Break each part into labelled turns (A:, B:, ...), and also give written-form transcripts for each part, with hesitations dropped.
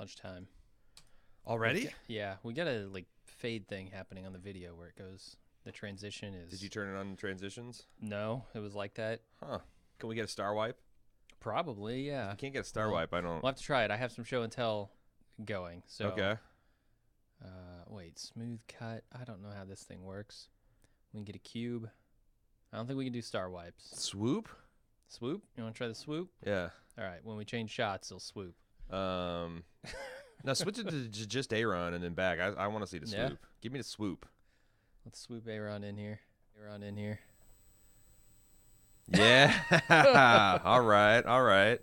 A: lunchtime.
B: Already?
A: Yeah, we got a fade thing happening on the video where it goes. The transition is.
B: Did you turn it on transitions?
A: No, it was like that.
B: Huh. Can we get a star wipe?
A: Probably, yeah.
B: If you can't get a star wipe, I don't.
A: We'll have to try it. I have some show and tell going. So.
B: Okay.
A: Wait, smooth cut. I don't know how this thing works. We can get a cube. I don't think we can do star wipes.
B: Swoop?
A: Swoop? You want to try the swoop?
B: Yeah.
A: All right. When we change shots, it'll swoop.
B: Now switch it to just A-Ron and then back. I want to see the swoop.
A: Yeah.
B: Give me the swoop.
A: Let's swoop A-Ron in here. A-Ron in here.
B: Yeah. All right.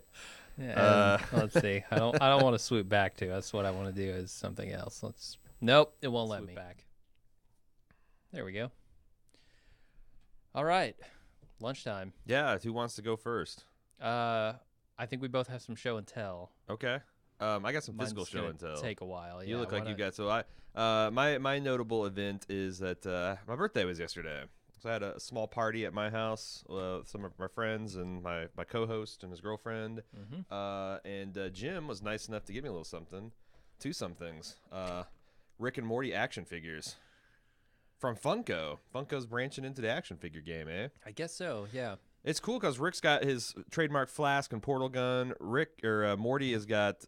A: Yeah. Let's see. I don't want to swoop back to. That's what I want to do is something else. Nope. It won't let me back. There we go. All right. Lunchtime.
B: Yeah. Who wants to go first?
A: I think we both have some show and tell.
B: Okay. I got some physical
A: Mine's
B: show
A: gonna
B: and tell.
A: Take a while. Yeah,
B: You look like you got so. My notable event is that my birthday was yesterday. So I had a small party at my house with some of my friends and my co-host and his girlfriend.
A: Mm-hmm.
B: And Jim was nice enough to give me a little something, two somethings. Rick and Morty action figures from Funko. Funko's branching into the action figure game, eh?
A: I guess so. Yeah.
B: It's cool because Rick's got his trademark flask and portal gun. Morty has got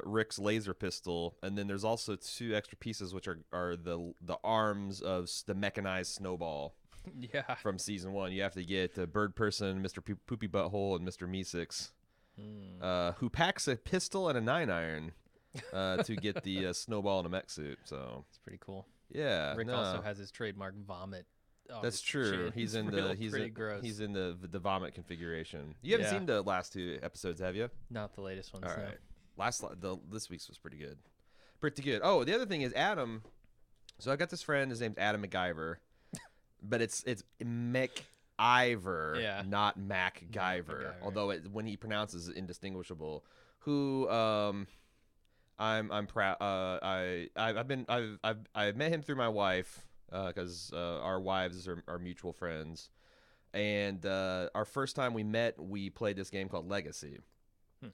B: Rick's laser pistol, and then there's also two extra pieces, which are the arms of the mechanized Snowball.
A: Yeah.
B: From season 1, you have to get Bird Person, Mr. Poopy Butthole, and Mr. Meeseeks, who packs a pistol and a 9-iron to get the Snowball in a mech suit. So
A: it's pretty cool.
B: Yeah.
A: Rick also has his trademark vomit.
B: That's true.
A: Chin.
B: He's in the vomit configuration. You haven't seen the last 2 episodes, have you?
A: Not the latest ones.
B: All right. This week's was pretty good. Pretty good. Oh, the other thing is Adam. So I got this friend. His name's Adam MacGyver, but it's McIver, not MacGyver. Although when he pronounces it indistinguishable. Who I'm proud. I've met him through my wife. Because our wives are mutual friends. And our first time we met, we played this game called Legacy,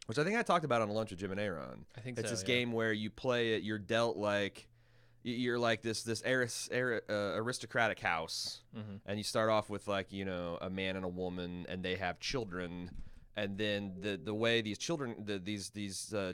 B: which I think I talked about on a Lunch with Jim and Aaron.
A: I think
B: it's this game where you play it, you're dealt you're like this aristocratic house, and you start off with a man and a woman, and they have children. And then the way these children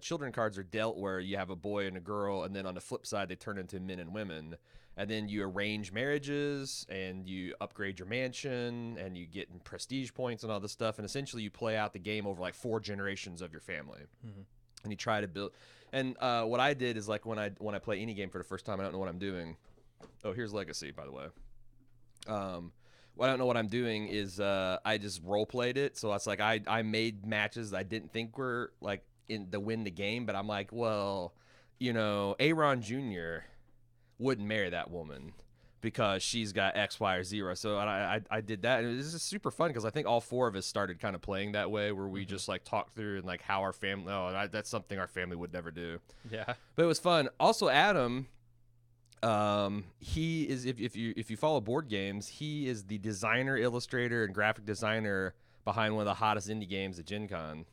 B: children cards are dealt, where you have a boy and a girl, and then on the flip side they turn into men and women. And then you arrange marriages, and you upgrade your mansion, and you get prestige points and all this stuff. And essentially, you play out the game over 4 generations of your family, and you try to build. And what I did is when I play any game for the first time, I don't know what I'm doing. Oh, here's Legacy, by the way. What I don't know what I'm doing is I just role played it. So it's I made matches I didn't think were in the win the game, but I'm well, Aaron Jr. wouldn't marry that woman because she's got X, Y, or 0. So I did that, and it was just super fun because I think all 4 of us started kind of playing that way, where we just talk through and how our family. Oh, that's something our family would never do.
A: Yeah,
B: but it was fun. Also, Adam, he is if you follow board games, he is the designer, illustrator, and graphic designer behind one of the hottest indie games at Gen Con,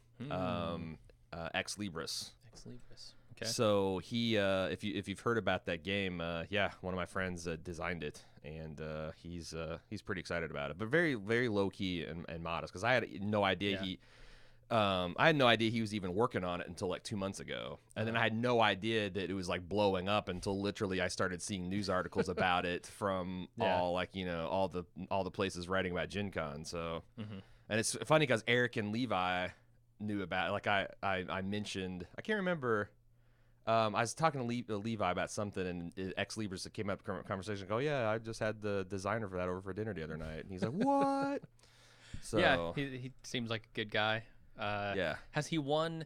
B: Ex Libris.
A: Ex Libris. Okay.
B: So he, if you've heard about that game, one of my friends designed it, and he's pretty excited about it, but very very low key and modest, because I had no idea he was even working on it until 2 months ago, and then I had no idea that it was blowing up until literally I started seeing news articles about it from all the places writing about Gen Con. So, and it's funny because Eric and Levi knew about it. I mentioned, I can't remember. I was talking to Levi about something, and Ex Libris came up in conversation. Oh yeah, I just had the designer for that over for dinner the other night, and he's like, "What?" So
A: yeah, he seems like a good guy. Has he won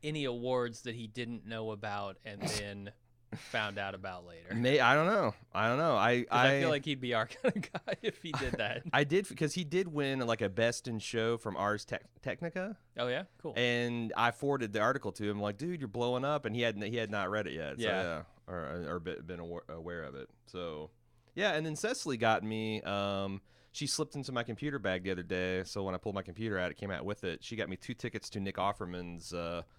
A: any awards that he didn't know about and then found out about later?
B: I don't know. I
A: feel like he'd be our kind of guy if he did that.
B: I did, because he did win a Best in Show from Ars Technica.
A: Oh yeah, cool.
B: And I forwarded the article to him, dude, you're blowing up, and he had not read it yet. So, or been aware of it. So yeah, and then Cecily got me. She slipped into my computer bag the other day, so when I pulled my computer out, it came out with it. She got me 2 tickets to Nick Offerman's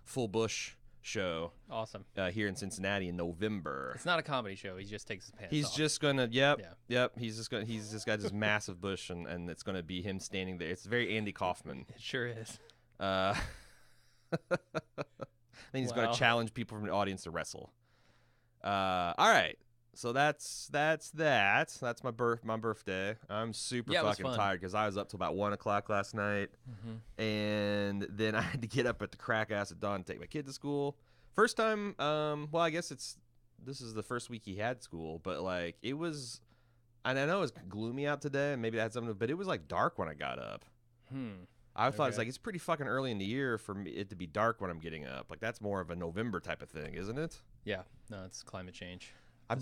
B: Full Bush show.
A: Awesome.
B: Here in Cincinnati in November.
A: It's not a comedy show. He just takes his pants off.
B: He's just gonna. Yep. He's just got this massive bush, and it's gonna be him standing there. It's very Andy Kaufman.
A: It sure is.
B: Then he's gonna challenge people from the audience to wrestle. All right. So that's that. That's my birthday. I'm super fucking tired because I was up till about 1 o'clock last night, and then I had to get up at the crack ass at dawn to take my kid to school. First time. Well, I guess this is the first week he had school, but like it was, and I know it was gloomy out today, and maybe that had something, but it was like dark when I got up. I thought it's pretty fucking early in the year for it to be dark when I'm getting up. Like that's more of a November type of thing, isn't it?
A: Yeah. No, it's climate change.
B: I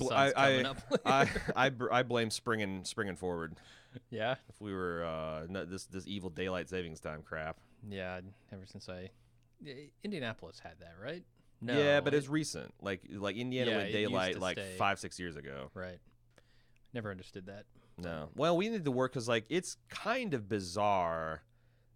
B: blame springing forward.
A: Yeah.
B: If we were this evil daylight savings time crap.
A: Yeah. Ever since Indianapolis had that, right? No.
B: Yeah, but it's recent. Like Indiana went daylight like 5-6 years ago.
A: Right. Never understood that.
B: No. Well, we need to work because like it's kind of bizarre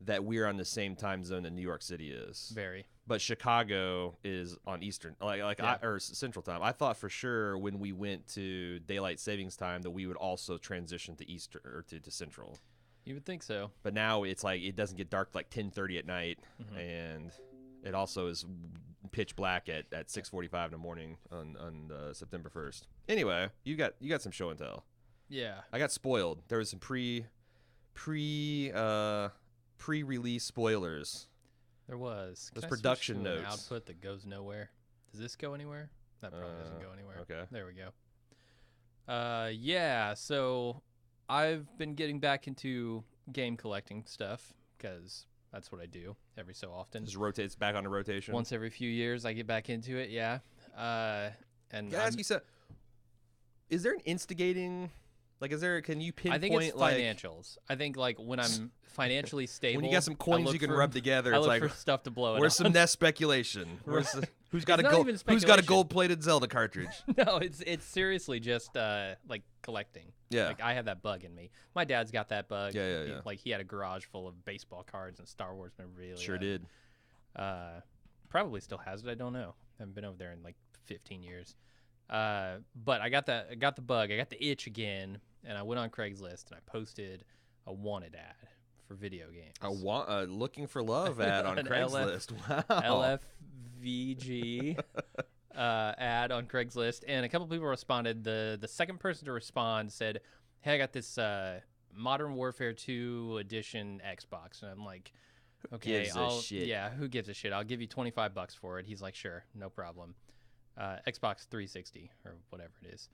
B: that we're on the same time zone that New York City is.
A: Very.
B: But Chicago is on Eastern, or Central time. I thought for sure when we went to daylight savings time that we would also transition to Eastern or to Central.
A: You would think so.
B: But now it's like it doesn't get dark like 10:30 at night, and it also is pitch black at 6:45 in the morning on September 1st. Anyway, you got some show and tell.
A: Yeah.
B: I got spoiled. There was some pre-release spoilers.
A: There was.
B: There's production notes.
A: An output that goes nowhere. Does this go anywhere? That probably doesn't go anywhere.
B: Okay.
A: There we go. Yeah. So I've been getting back into game collecting stuff because that's what I do every so often.
B: Just rotates back on the rotation.
A: Once every few years, I get back into it. Yeah. And
B: can I ask you something? Is there an instigating? Like, can you pinpoint?
A: I think it's financials. I think like when I'm financially stable,
B: when you got some coins you can rub together, it's like
A: for stuff to blow it.
B: Where's some nest speculation? Who's got a gold-plated Zelda cartridge?
A: No, it's seriously just like collecting.
B: Yeah,
A: like I have that bug in me. My dad's got that bug.
B: Yeah.
A: Like he had a garage full of baseball cards and Star Wars memorabilia.
B: Sure did.
A: Probably still has it. I don't know. I haven't been over there in like 15 years. But I got the bug. I got the itch again. And I went on Craigslist and I posted a wanted ad for video games.
B: Looking for love ad on Craigslist.
A: Wow. LFVG ad on Craigslist, and a couple people responded. The second person to respond said, "Hey, I got this Modern Warfare 2 edition Xbox," and I'm like, "Okay, who gives a shit? I'll give you $25 for it." He's like, "Sure, no problem." Xbox 360 or whatever it is.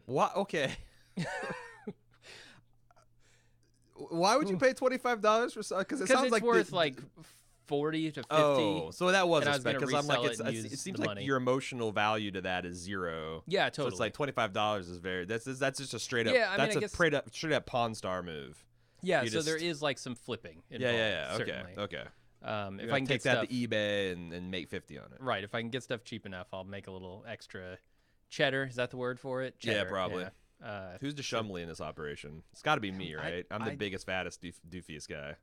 B: What? Okay. Why would you pay $25 for? Because it sounds like
A: worth like 40 to 50.
B: Oh, so that was a spec.
A: Because
B: I'm like, it seems like your emotional value to that is zero.
A: Yeah, totally.
B: So it's like $25 is very. That's just a straight up.
A: Yeah,
B: that's a straight up Pawn Star move.
A: Yeah, so there is like some flipping involved.
B: Yeah.
A: Certainly.
B: Okay.
A: If I can
B: take
A: get
B: that to eBay and make 50 on it.
A: Right. If I can get stuff cheap enough, I'll make a little extra cheddar. Is that the word for it? Cheddar.
B: Yeah, probably.
A: Yeah.
B: Who's the Shumley in this operation? It's got to be me, right? I'm the biggest, fattest, doofiest guy.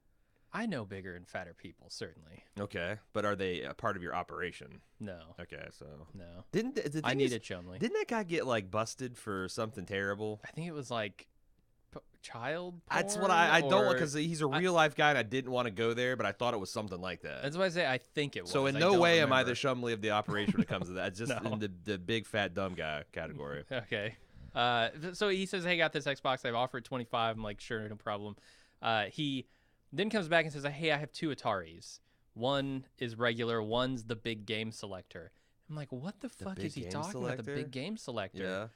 A: I know bigger and fatter people, certainly.
B: Okay, but are they a part of your operation?
A: No.
B: Okay, so
A: no.
B: I
A: needed Shumley.
B: Didn't that guy get like busted for something terrible?
A: I think it was like child porn.
B: That's what I don't want, because he's a real life guy and I didn't want to go there, but I thought it was something like that.
A: That's why I say I think it was.
B: So in no way am I the Shumley of the operation when it comes to that. It's just in the big fat dumb guy category.
A: Okay. So he says, "Hey, got this Xbox. I've offered 25." I'm like, "Sure, no problem." He then comes back and says, "Hey, I have two Ataris. One is regular. One's the big game selector." I'm like, "What the fuck is he talking about? The big game selector?"
B: Yeah.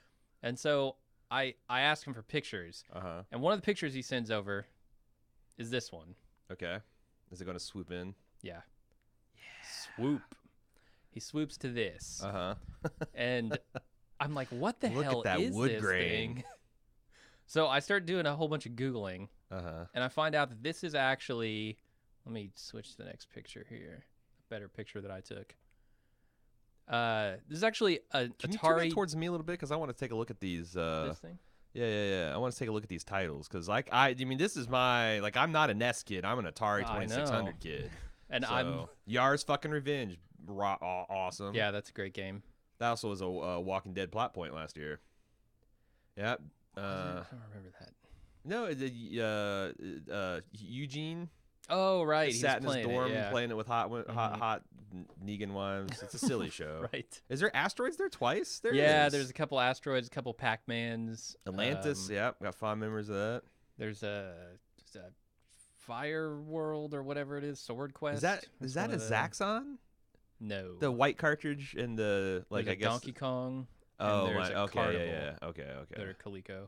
A: And so I asked him for pictures. And one of the pictures he sends over is this one.
B: Okay. Is it going to swoop in?
A: Yeah. Swoop. He swoops to this. And I'm like, what the hell is
B: wood
A: this
B: grain
A: thing? So I start doing a whole bunch of Googling, and I find out that this is actually, let me switch to the next picture here, a better picture that I took. This is actually a
B: Can
A: Atari.
B: you turn it towards me a little bit, because I want to take a look at these.
A: This thing?
B: Yeah. I want to take a look at these titles, because I mean, this is my, like, I'm not a NES kid. I'm an Atari 2600 kid.
A: And
B: so, Yar's fucking Revenge, awesome.
A: Yeah, that's a great game.
B: That also was a Walking Dead plot point last year. Yep.
A: I don't remember that.
B: No, Eugene.
A: Oh, right.
B: He sat in his dorm playing it with hot Negan wives. It's a silly show.
A: Right.
B: Is there asteroids there twice?
A: There's a couple asteroids, a couple Pac-Mans.
B: Atlantis, got fond memories of that.
A: There's a Fire World or whatever it is, Sword Quest.
B: Is that a Zaxxon?
A: No.
B: The white cartridge and the
A: there's
B: I guess
A: Donkey Kong.
B: Oh,
A: and there's a Carnival
B: Okay.
A: that are Coleco.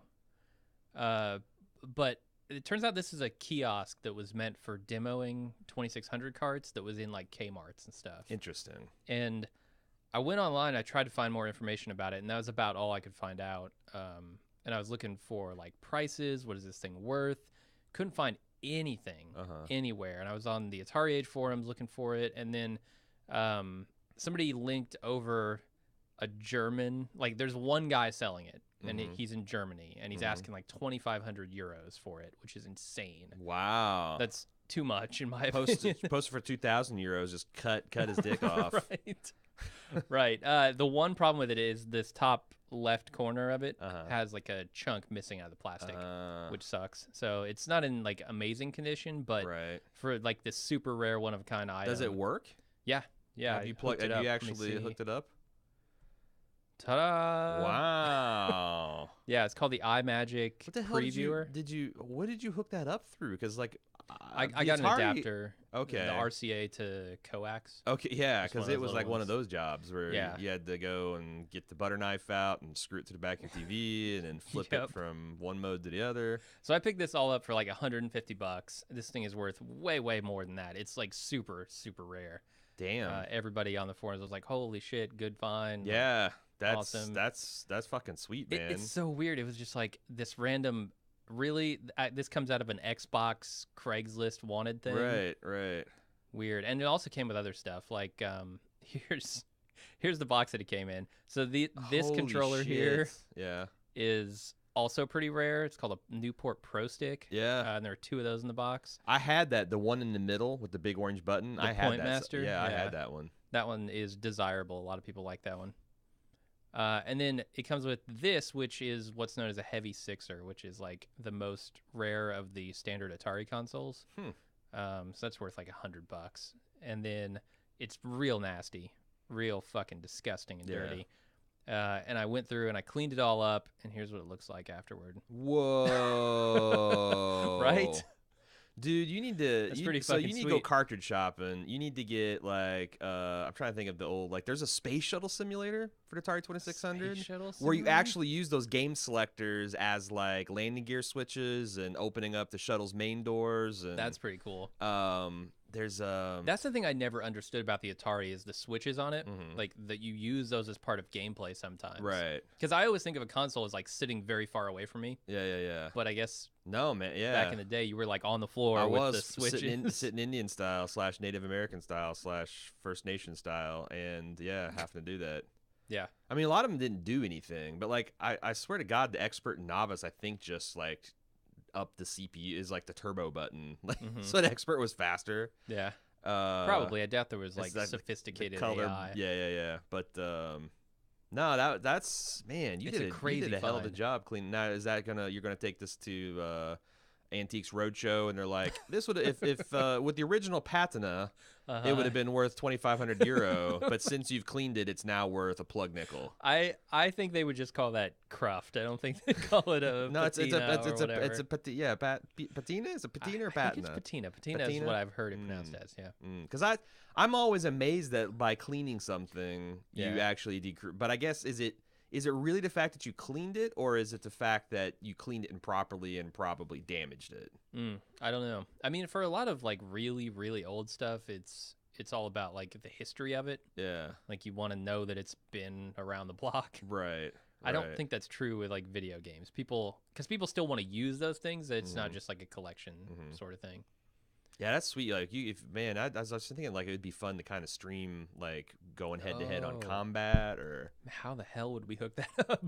A: But it turns out this is a kiosk that was meant for demoing 2600 carts that was in like Kmart's and stuff.
B: Interesting.
A: And I went online, I tried to find more information about it, and that was about all I could find out. And I was looking for like prices, what is this thing worth? Couldn't find anything anywhere. And I was on the Atari Age forums looking for it, and then somebody linked over a German, like there's one guy selling it, and he's in Germany, and he's asking like 2,500 euros for it, which is insane.
B: Wow.
A: That's too much in my opinion.
B: Post for 2,000 euros, just cut his dick off.
A: Right. Right. The one problem with it is this top left corner of it has like a chunk missing out of the plastic, which sucks. So it's not in like amazing condition, but for like this super rare one of a kind item.
B: Does it work?
A: Yeah.
B: Have you actually hooked it up?
A: Ta-da!
B: Wow.
A: Yeah, it's called the iMagic Previewer.
B: What did you hook that up through? Because like
A: I got an adapter.
B: Okay.
A: The RCA to coax.
B: Okay, yeah, because it was like one of those jobs where you had to go and get the butter knife out and screw it to the back of your TV and then flip it from one mode to the other.
A: So I picked this all up for like $150. This thing is worth way, way more than that. It's like super, super rare.
B: Damn.
A: Everybody on the forums was like, "Holy shit, good find!"
B: Yeah, that's
A: awesome.
B: That's fucking sweet, man.
A: It's so weird. It was just like this random. Really, this comes out of an Xbox Craigslist wanted thing.
B: Right.
A: Weird, and it also came with other stuff. Like, here's the box that it came in. So this
B: Holy
A: controller
B: shit.
A: here, is also pretty rare. It's called a Newport Pro Stick.
B: Yeah,
A: and there are two of those in the box.
B: I had that, the one in the middle with the big orange button. I had
A: Point
B: that.
A: Master.
B: Yeah, I had that one.
A: That one is desirable. A lot of people like that one. And then it comes with this, which is what's known as a heavy sixer, which is like the most rare of the standard Atari consoles. So that's worth like $100. And then it's real nasty, real fucking disgusting and dirty. And I went through and I cleaned it all up, and here's what it looks like afterward.
B: Whoa.
A: Right?
B: Dude, you need to.
A: That's pretty
B: so
A: fucking
B: you need
A: sweet.
B: to go cartridge shopping. You need to get like I'm trying to think of the old, like there's a space shuttle simulator for the Atari 2600 where you actually use those game selectors as like landing gear switches and opening up the shuttle's main doors. And
A: that's pretty cool.
B: There's
A: that's the thing I never understood about the Atari is the switches on it, like that you use those as part of gameplay sometimes.
B: Right.
A: Because I always think of a console as like sitting very far away from me.
B: Yeah.
A: But I guess
B: no, man. Yeah.
A: Back in the day, you were like on the floor with the switches.
B: Sitting Indian style / Native American style / First Nation style, and having to do that.
A: Yeah.
B: I mean, a lot of them didn't do anything, but like I swear to God, the expert and novice, I think just like up the CPU is like the turbo button, like so the expert was faster.
A: Yeah. Probably. I doubt there was like sophisticated
B: color,
A: AI.
B: Yeah. But no, that's man, you did a hell of a job cleaning. Now is that you're gonna take this to Antiques Roadshow and they're like, this would if with the original patina, it would have been worth 2,500 euro, but since you've cleaned it, it's now worth a plug nickel.
A: I think they would just call that cruft. I don't think they call it a
B: no. Patina
A: it's
B: a patina. Is it patina or patina?
A: I think it's patina. Patina is what I've heard it pronounced as. Yeah.
B: Because I'm always amazed that by cleaning something you actually but I guess is it really the fact that you cleaned it, or is it the fact that you cleaned it improperly and probably damaged it?
A: I don't know. I mean, for a lot of like really, really old stuff, it's all about like the history of it.
B: Yeah.
A: Like you want to know that it's been around the block.
B: Right.
A: I don't think that's true with like video games. Because people still want to use those things. It's not just like a collection sort of thing.
B: Yeah, that's sweet. Like I was just thinking like it would be fun to kind of stream like going head to head on
A: Oh.
B: combat or
A: How the hell would we hook that up?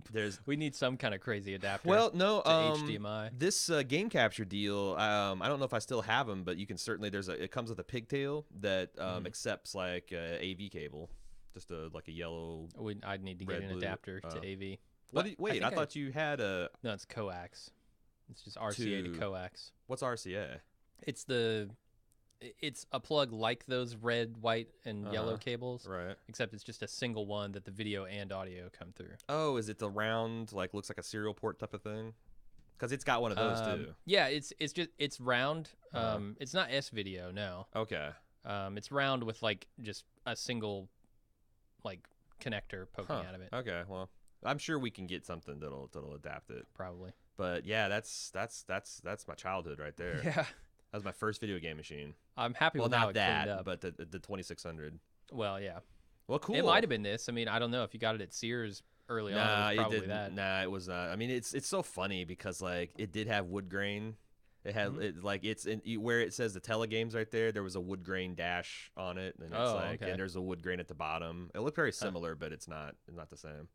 A: We need some kind of crazy adapter.
B: Well, no,
A: to HDMI.
B: This game capture deal, I don't know if I still have them, but you can certainly it comes with a pigtail that accepts like AV cable, just like a yellow.
A: I'd need to get an adapter to AV.
B: Wait, I thought you had a.
A: No, it's coax. It's just RCA to coax.
B: What's RCA?
A: It's a plug like those red, white, and yellow cables,
B: right?
A: Except it's just a single one that the video and audio come through.
B: Oh, is it the round, like looks like a serial port type of thing? Because it's got one of those too.
A: Yeah, it's round. It's not S video, no.
B: Okay.
A: It's round with like just a single, like connector poking out of it.
B: Okay, well, I'm sure we can get something that'll adapt it.
A: Probably.
B: But yeah, that's my childhood right there.
A: Yeah.
B: That was my first video game machine.
A: I'm happy with how it cleaned up.
B: But the 2600.
A: Well, yeah.
B: Well, cool.
A: It might have been this. I mean, I don't know if you got it at Sears early on. It was probably that.
B: Nah, it was not. I mean, it's so funny because like it did have wood grain. It had where it says the telegames right there. There was a wood grain dash on it, and it's and there's a wood grain at the bottom. It looked very similar, but it's not the same.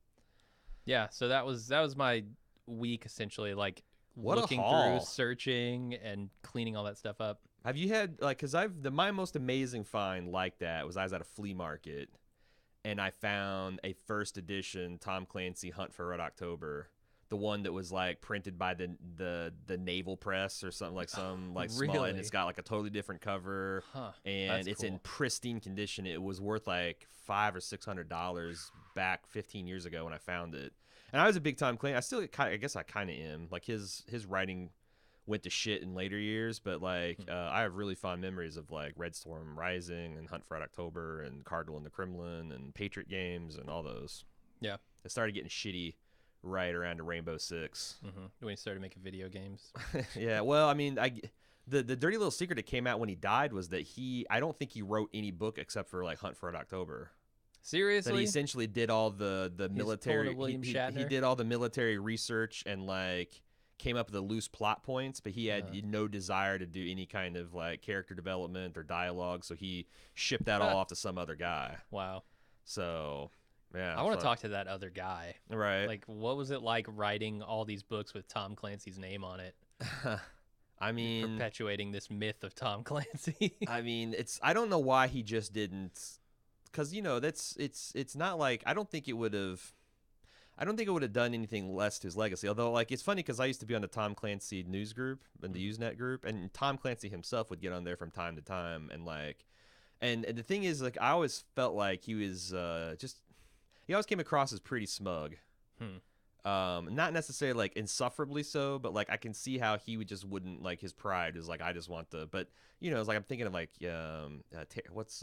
A: Yeah. So that was my week essentially, like looking through, searching, and cleaning all that stuff up.
B: Have you had like? Because my most amazing find like that was I was at a flea market, and I found a first edition Tom Clancy Hunt for Red October, the one that was like printed by the Naval Press or something like small, and it's got like a totally different cover, and it's in pristine condition. It was worth like $500 or $600 back 15 years ago when I found it. And I was a big Tom Clancy. I guess I kind of am. Like his writing went to shit in later years, but like I have really fond memories of like Red Storm Rising and Hunt for Red October and Cardinal in the Kremlin and Patriot games and all those.
A: Yeah,
B: it started getting shitty right around Rainbow Six.
A: When he started making video games.
B: Yeah, well, I mean, the dirty little secret that came out when he died was that I don't think he wrote any book except for like Hunt for Red October.
A: Seriously?
B: That he essentially did all the military. He did all the military research and like came up with the loose plot points, but he had no desire to do any kind of like character development or dialogue, so he shipped that all off to some other guy.
A: Wow.
B: So, yeah.
A: I want to talk to that other guy.
B: Right.
A: Like, what was it like writing all these books with Tom Clancy's name on it?
B: I mean,
A: perpetuating this myth of Tom Clancy.
B: I mean, I don't know why he just didn't. Because it's not like I don't think it would have done anything less to his legacy. Although like it's funny because I used to be on the Tom Clancy news group and the Usenet group, and Tom Clancy himself would get on there from time to time, and like, and the thing is like I always felt like he was he always came across as pretty smug. Not necessarily like insufferably so, but like I can see how he wouldn't like his pride is like I just want the, but it's like I'm thinking of like what's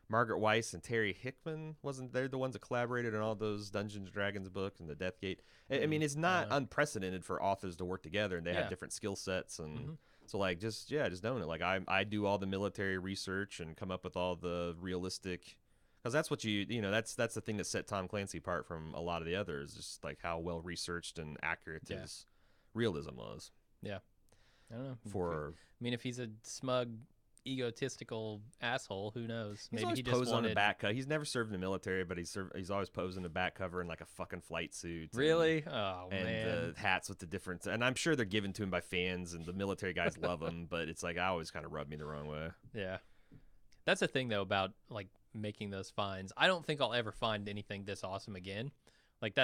B: Margaret Weiss and Terry Hickman, wasn't they the ones that collaborated on all those Dungeons & Dragons books and the Death Gate? I mean, it's not unprecedented for authors to work together, and they have different skill sets, and so like just doing it. Like I do all the military research and come up with all the realistic, because that's what that's the thing that set Tom Clancy apart from a lot of the others, just like how well researched and accurate his realism was.
A: Yeah, I don't know. If he's a smug, egotistical asshole, who knows?
B: Maybe he just on a back cover. He's never served in the military, but he's always posing a back cover in like a fucking flight suit.
A: Really?
B: And the hats with the different, and I'm sure they're given to him by fans, and the military guys love him. But it's like I always kind of rubbed me the wrong way.
A: Yeah, that's the thing though about like making those finds. I don't think I'll ever find anything this awesome again. Like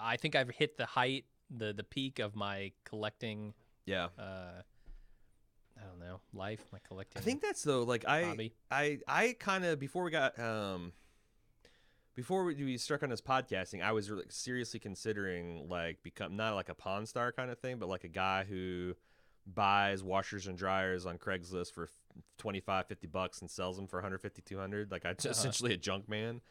A: I think I've hit the height, the peak of my collecting.
B: Yeah.
A: I don't know, life, my collecting.
B: I think that's though, like
A: hobby.
B: I kind of before we struck on this podcasting, I was really seriously considering like become not like a Pawn Star kind of thing, but like a guy who buys washers and dryers on Craigslist for $25-$50 and sells them for $150-$200. Like essentially a junk man.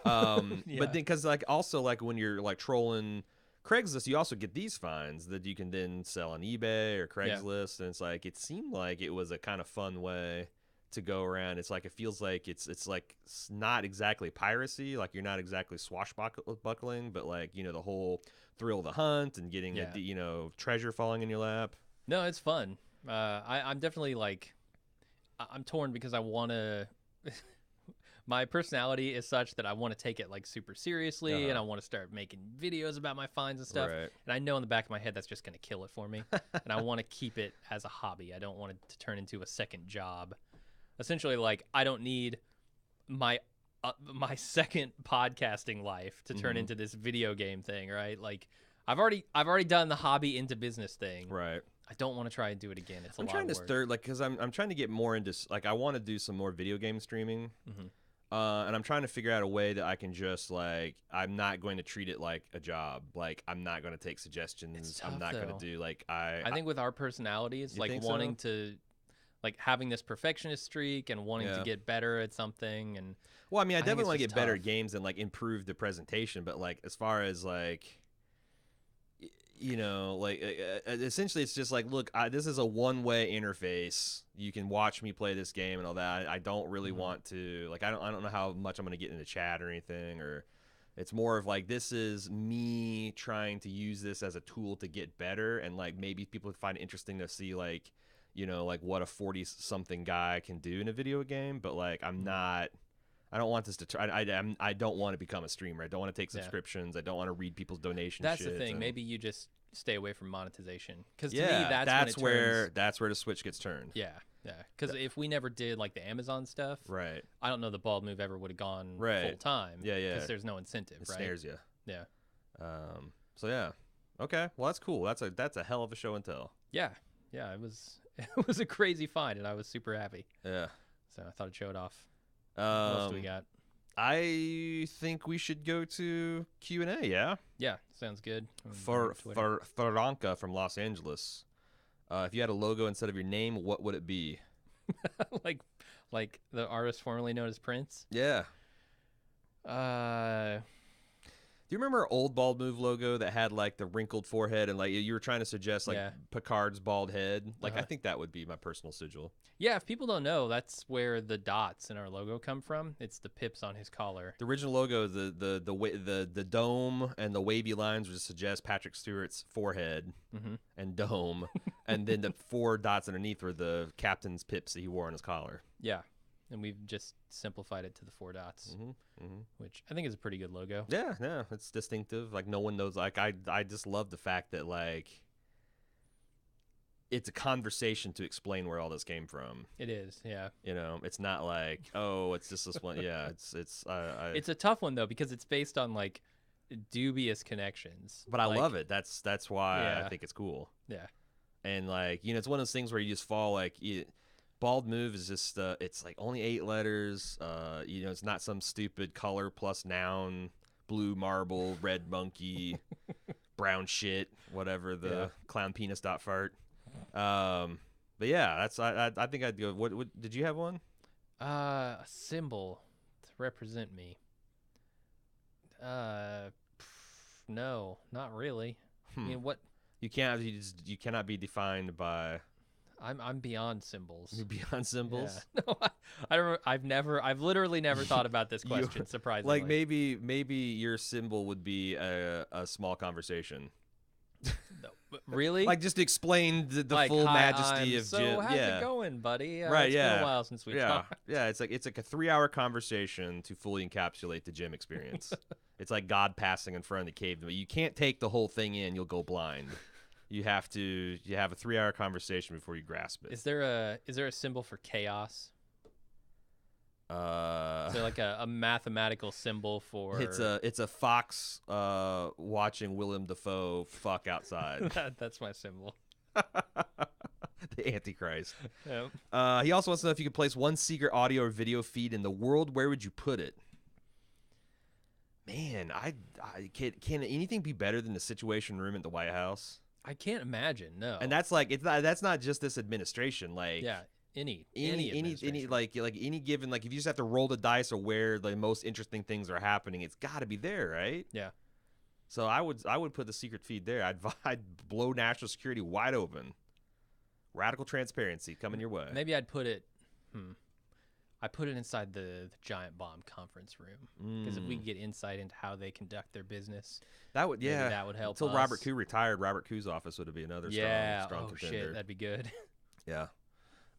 B: But then because like also like when you're like trolling Craigslist, you also get these finds that you can then sell on eBay or Craigslist, and it's like it seemed like it was a kind of fun way to go around. It's like it feels like it's like not exactly piracy, like you're not exactly swashbuckling, but like the whole thrill of the hunt and getting treasure falling in your lap.
A: No, it's fun. I'm definitely like I'm torn because I want to. My personality is such that I want to take it like super seriously, and I want to start making videos about my finds and stuff.
B: Right.
A: And I know in the back of my head that's just going to kill it for me. And I want to keep it as a hobby. I don't want it to turn into a second job. Essentially, like I don't need my second podcasting life to turn into this video game thing, right? Like I've already done the hobby into business thing.
B: Right.
A: I don't want to try and do it again. It's
B: I'm trying to stir, like, because I'm trying to get more into, like, I want to do some more video game streaming. And I'm trying to figure out a way that I can just, like, I'm not going to treat it like a job. Like, I'm not going to take suggestions.
A: It's tough,
B: I'm not going to do, like,
A: I think with our personalities, like, wanting to, like, having this perfectionist streak and wanting to get better at something. And
B: well, I mean, I definitely want to get better at games and, like, improve the presentation. But, like, as far as, like, you know, like essentially it's just like, look, this is a one-way interface. You can watch me play this game and all that. I don't really want to, like, I don't know how much I'm going to get into chat or anything, or it's more of like, this is me trying to use this as a tool to get better. And like, maybe people would find it interesting to see, like, you know, like what a 40 something guy can do in a video game. But like, I don't want this to I don't want to become a streamer. I don't want to take subscriptions. I don't want to read people's donations.
A: That's the thing. Maybe you just stay away from monetization, because to me that's
B: where the switch gets turned.
A: Yeah. Because if we never did like the Amazon stuff,
B: right,
A: I don't know the Bald Move ever would have gone full time.
B: Yeah.
A: Because there's no incentive.
B: It
A: right?
B: snares you.
A: Yeah.
B: So yeah. Okay. Well, that's cool. That's a hell of a show and tell.
A: Yeah. It was a crazy find, and I was super happy.
B: Yeah.
A: So I thought I'd show it off. What else do we got?
B: I think we should go to Q&A, yeah?
A: Yeah, sounds good.
B: For Franca from Los Angeles. If you had a logo instead of your name, what would it be?
A: like the artist formerly known as Prince?
B: Yeah. Do you remember our old Bald Move logo that had like the wrinkled forehead and like you were trying to suggest like Picard's bald head? Like I think that would be my personal sigil.
A: Yeah, if people don't know, that's where the dots in our logo come from. It's the pips on his collar.
B: The original logo, the dome and the wavy lines would suggest Patrick Stewart's forehead and dome, and then the 4 dots underneath were the captain's pips that he wore on his collar.
A: Yeah. And we've just simplified it to the 4 dots, which I think is a pretty good logo.
B: Yeah, it's distinctive. Like no one knows. Like I just love the fact that like it's a conversation to explain where all this came from.
A: It is, yeah.
B: You know, it's not like, oh, it's just this one. Yeah, it's
A: a tough one though, because it's based on like dubious connections.
B: But I love it. That's why I think it's cool.
A: Yeah.
B: And like, you know, it's one of those things where you just fall like. Bald Move is just it's like only 8 letters. You know, it's not some stupid color plus noun, blue marble, red monkey, brown shit, whatever the clown penis dot fart. But yeah, that's I think I'd go. What did you have one?
A: A symbol to represent me. No, not really. I mean, what
B: you cannot be defined by.
A: I'm beyond symbols.
B: You're beyond symbols?
A: Yeah. No, I don't. I've literally never thought about this question. Surprisingly,
B: like maybe your symbol would be a small conversation.
A: No, really?
B: Like just explain the like, full majesty of.
A: So how's it going, buddy?
B: Right.
A: It's been a while since we talked.
B: Yeah. It's like a 3-hour conversation to fully encapsulate the gym experience. It's like God passing in front of the cave. You can't take the whole thing in; you'll go blind. You have a 3-hour conversation before you grasp it.
A: Is there a symbol for chaos? Is there like a mathematical symbol for?
B: It's a fox watching Willem Dafoe fuck outside.
A: That's my symbol.
B: The Antichrist.
A: Yep.
B: He also wants to know if you could place one secret audio or video feed in the world. Where would you put it? Man, can anything be better than the Situation Room at the White House?
A: I can't imagine, no.
B: And that's like that's not just this administration, like
A: any
B: like any given, like if you just have to roll the dice of where the most interesting things are happening, it's got to be there, right?
A: Yeah.
B: So I would put the secret feed there. I'd blow national security wide open. Radical transparency coming your way.
A: Maybe I'd put it. I put it inside the Giant Bomb conference room, because if we could get insight into how they conduct their business,
B: that would
A: help.
B: Until Robert Koo retired, Robert Koo's office would be another strong contender.
A: Shit, that'd be good.
B: Yeah.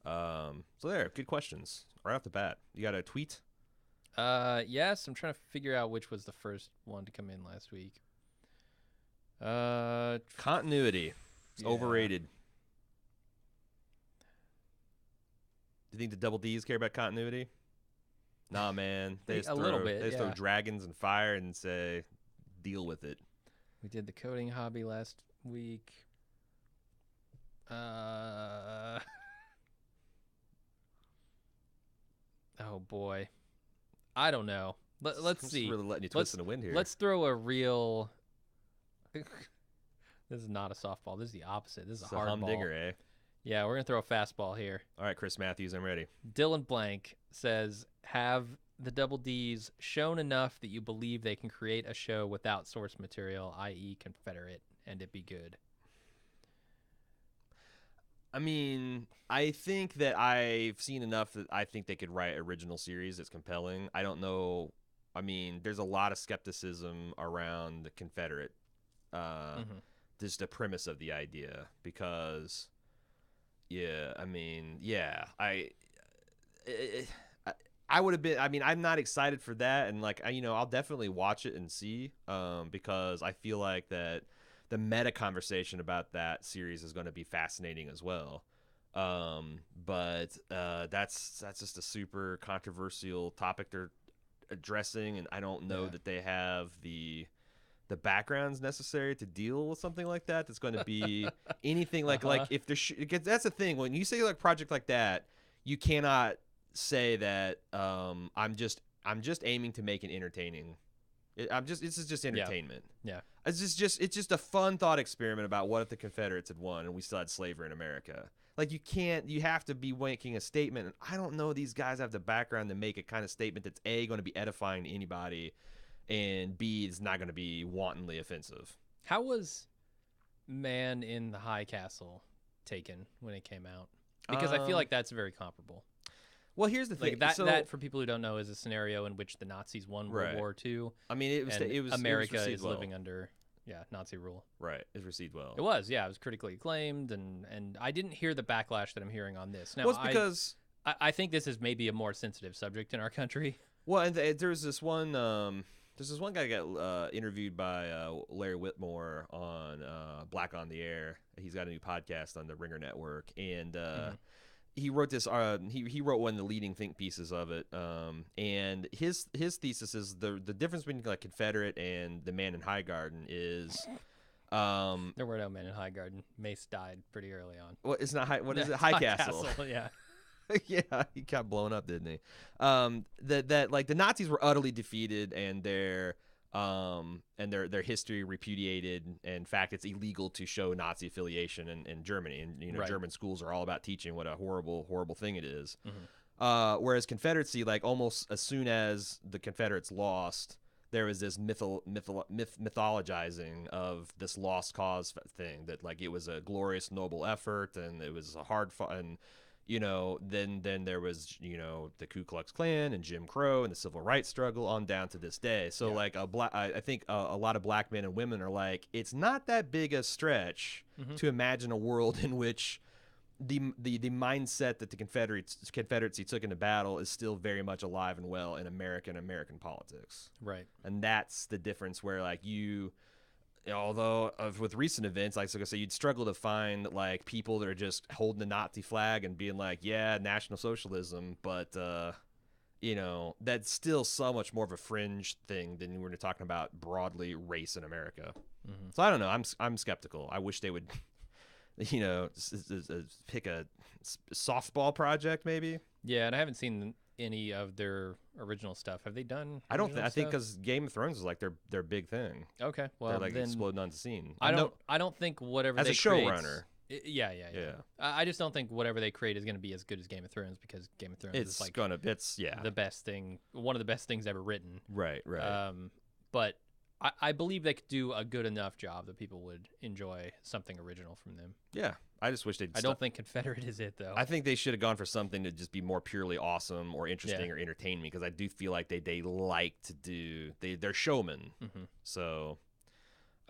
B: So there, good questions right off the bat. You got a tweet?
A: Yes, I'm trying to figure out which was the first one to come in last week.
B: Continuity. It's
A: Yeah.
B: overrated. Do you think the Double D's care about continuity? Nah, man. They just
A: A little bit,
B: They just throw
A: yeah.
B: dragons and fire and say, deal with it.
A: We did the coding hobby last week. Oh boy, I don't know. Let's
B: I'm
A: see.
B: just really letting you twist in the wind here.
A: Let's throw a real. This is not a softball. This is the opposite. This is a hard ball.
B: humdinger, eh?
A: Yeah, we're gonna throw a fastball here.
B: All right, Chris Matthews, I'm ready.
A: Dylan Blank says, "Have the Double D's shown enough that you believe they can create a show without source material, i.e., Confederate, and it be good?"
B: I mean, I think that I've seen enough that I think they could write original series that's compelling. I don't know. I mean, there's a lot of skepticism around the Confederate, just the premise of the idea, because, yeah, I mean, yeah, I would have been. I mean, I'm not excited for that, and like, I'll definitely watch it and see, because I feel like that the meta conversation about that series is going to be fascinating as well. But that's just a super controversial topic they're addressing, and I don't know that they have the backgrounds necessary to deal with something like that. That's going to be anything like if there's that's the thing when you say like project like that, you cannot say that I'm just aiming to make it entertaining. This is just entertainment.
A: Yeah.
B: It's just a fun thought experiment about what if the Confederates had won and we still had slavery in America. Like you have to be making a statement. And I don't know these guys have the background to make a kind of statement that's A, going to be edifying to anybody, and B, is not going to be wantonly offensive.
A: How was Man in the High Castle taken when it came out? Because I feel like that's very comparable.
B: Well, here's the thing.
A: That, for people who don't know, is a scenario in which the Nazis won World War II.
B: I mean, it was
A: America
B: is
A: living under Nazi rule.
B: Right, it received well.
A: It was, it was critically acclaimed, and I didn't hear the backlash that I'm hearing on this. Now,
B: well, it's because
A: I think this is maybe a more sensitive subject in our country.
B: Well, and there's this one guy got interviewed by Larry Whitmore on Black on the Air. He's got a new podcast on the Ringer Network, and he wrote this. He wrote one of the leading think pieces of it. And his thesis is the difference between like Confederate and the Man in High Garden is.
A: There were no men in High Garden. Mace died pretty early on.
B: Well, it's not high. What is it? High Castle.
A: Yeah.
B: Yeah, he got blown up, didn't he? That like the Nazis were utterly defeated and their history repudiated. In fact, it's illegal to show Nazi affiliation in Germany, and German schools are all about teaching what a horrible thing it is. Whereas Confederacy, like almost as soon as the Confederates lost, there was this mythologizing of this lost cause thing, that like it was a glorious, noble effort and it was a hard fight. And then there was, the Ku Klux Klan and Jim Crow and the civil rights struggle on down to this day. So like I think a lot of black men and women are like, it's not that big a stretch to imagine a world in which the mindset that the Confederacy took into battle is still very much alive and well in American politics.
A: Right.
B: And that's the difference where like although with recent events, like I say, you'd struggle to find like people that are just holding the Nazi flag and being like, yeah, National Socialism, but that's still so much more of a fringe thing than when we're talking about broadly race in America. So I don't know. I'm skeptical. I wish they would, pick a softball project maybe.
A: Yeah, and I haven't seen any of their original stuff. Have they done?
B: I think because Game of Thrones is like their big thing.
A: Okay, well
B: they're like
A: then
B: exploding onto the scene.
A: I don't think whatever
B: as
A: they
B: a showrunner.
A: Yeah. I just don't think whatever they create is going to be as good as Game of Thrones, because Game of Thrones is like the best thing, one of the best things ever written.
B: Right.
A: But I believe they could do a good enough job that people would enjoy something original from them.
B: Yeah. I just wish they'd.
A: I don't think Confederate is it, though.
B: I think they should have gone for something to just be more purely awesome or interesting or entertain me, because I do feel like they like to do. They're showmen. So,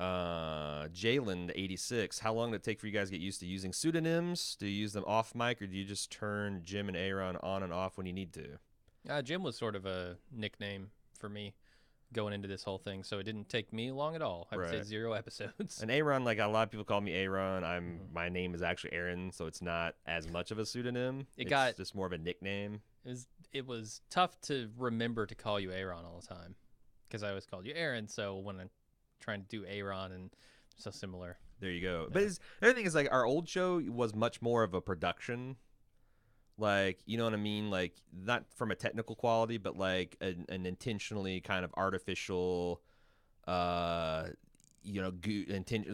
B: Jalen 86. How long did it take for you guys to get used to using pseudonyms? Do you use them off mic, or do you just turn Jim and Aaron on and off when you need to?
A: Jim was sort of a nickname for me going into this whole thing, so it didn't take me long at all. I would say 0 episodes.
B: And Aaron, like a lot of people call me Aaron. My name is actually Aaron, so it's not as much of a pseudonym. It's just more of a nickname.
A: It was tough to remember to call you Aaron all the time because I always called you Aaron. So when I'm trying to do Aaron and so similar.
B: There you go. Yeah. But the other thing is, like, our old show was much more of a production. Like, you know what I mean? Like, not from a technical quality, but like an intentionally kind of artificial,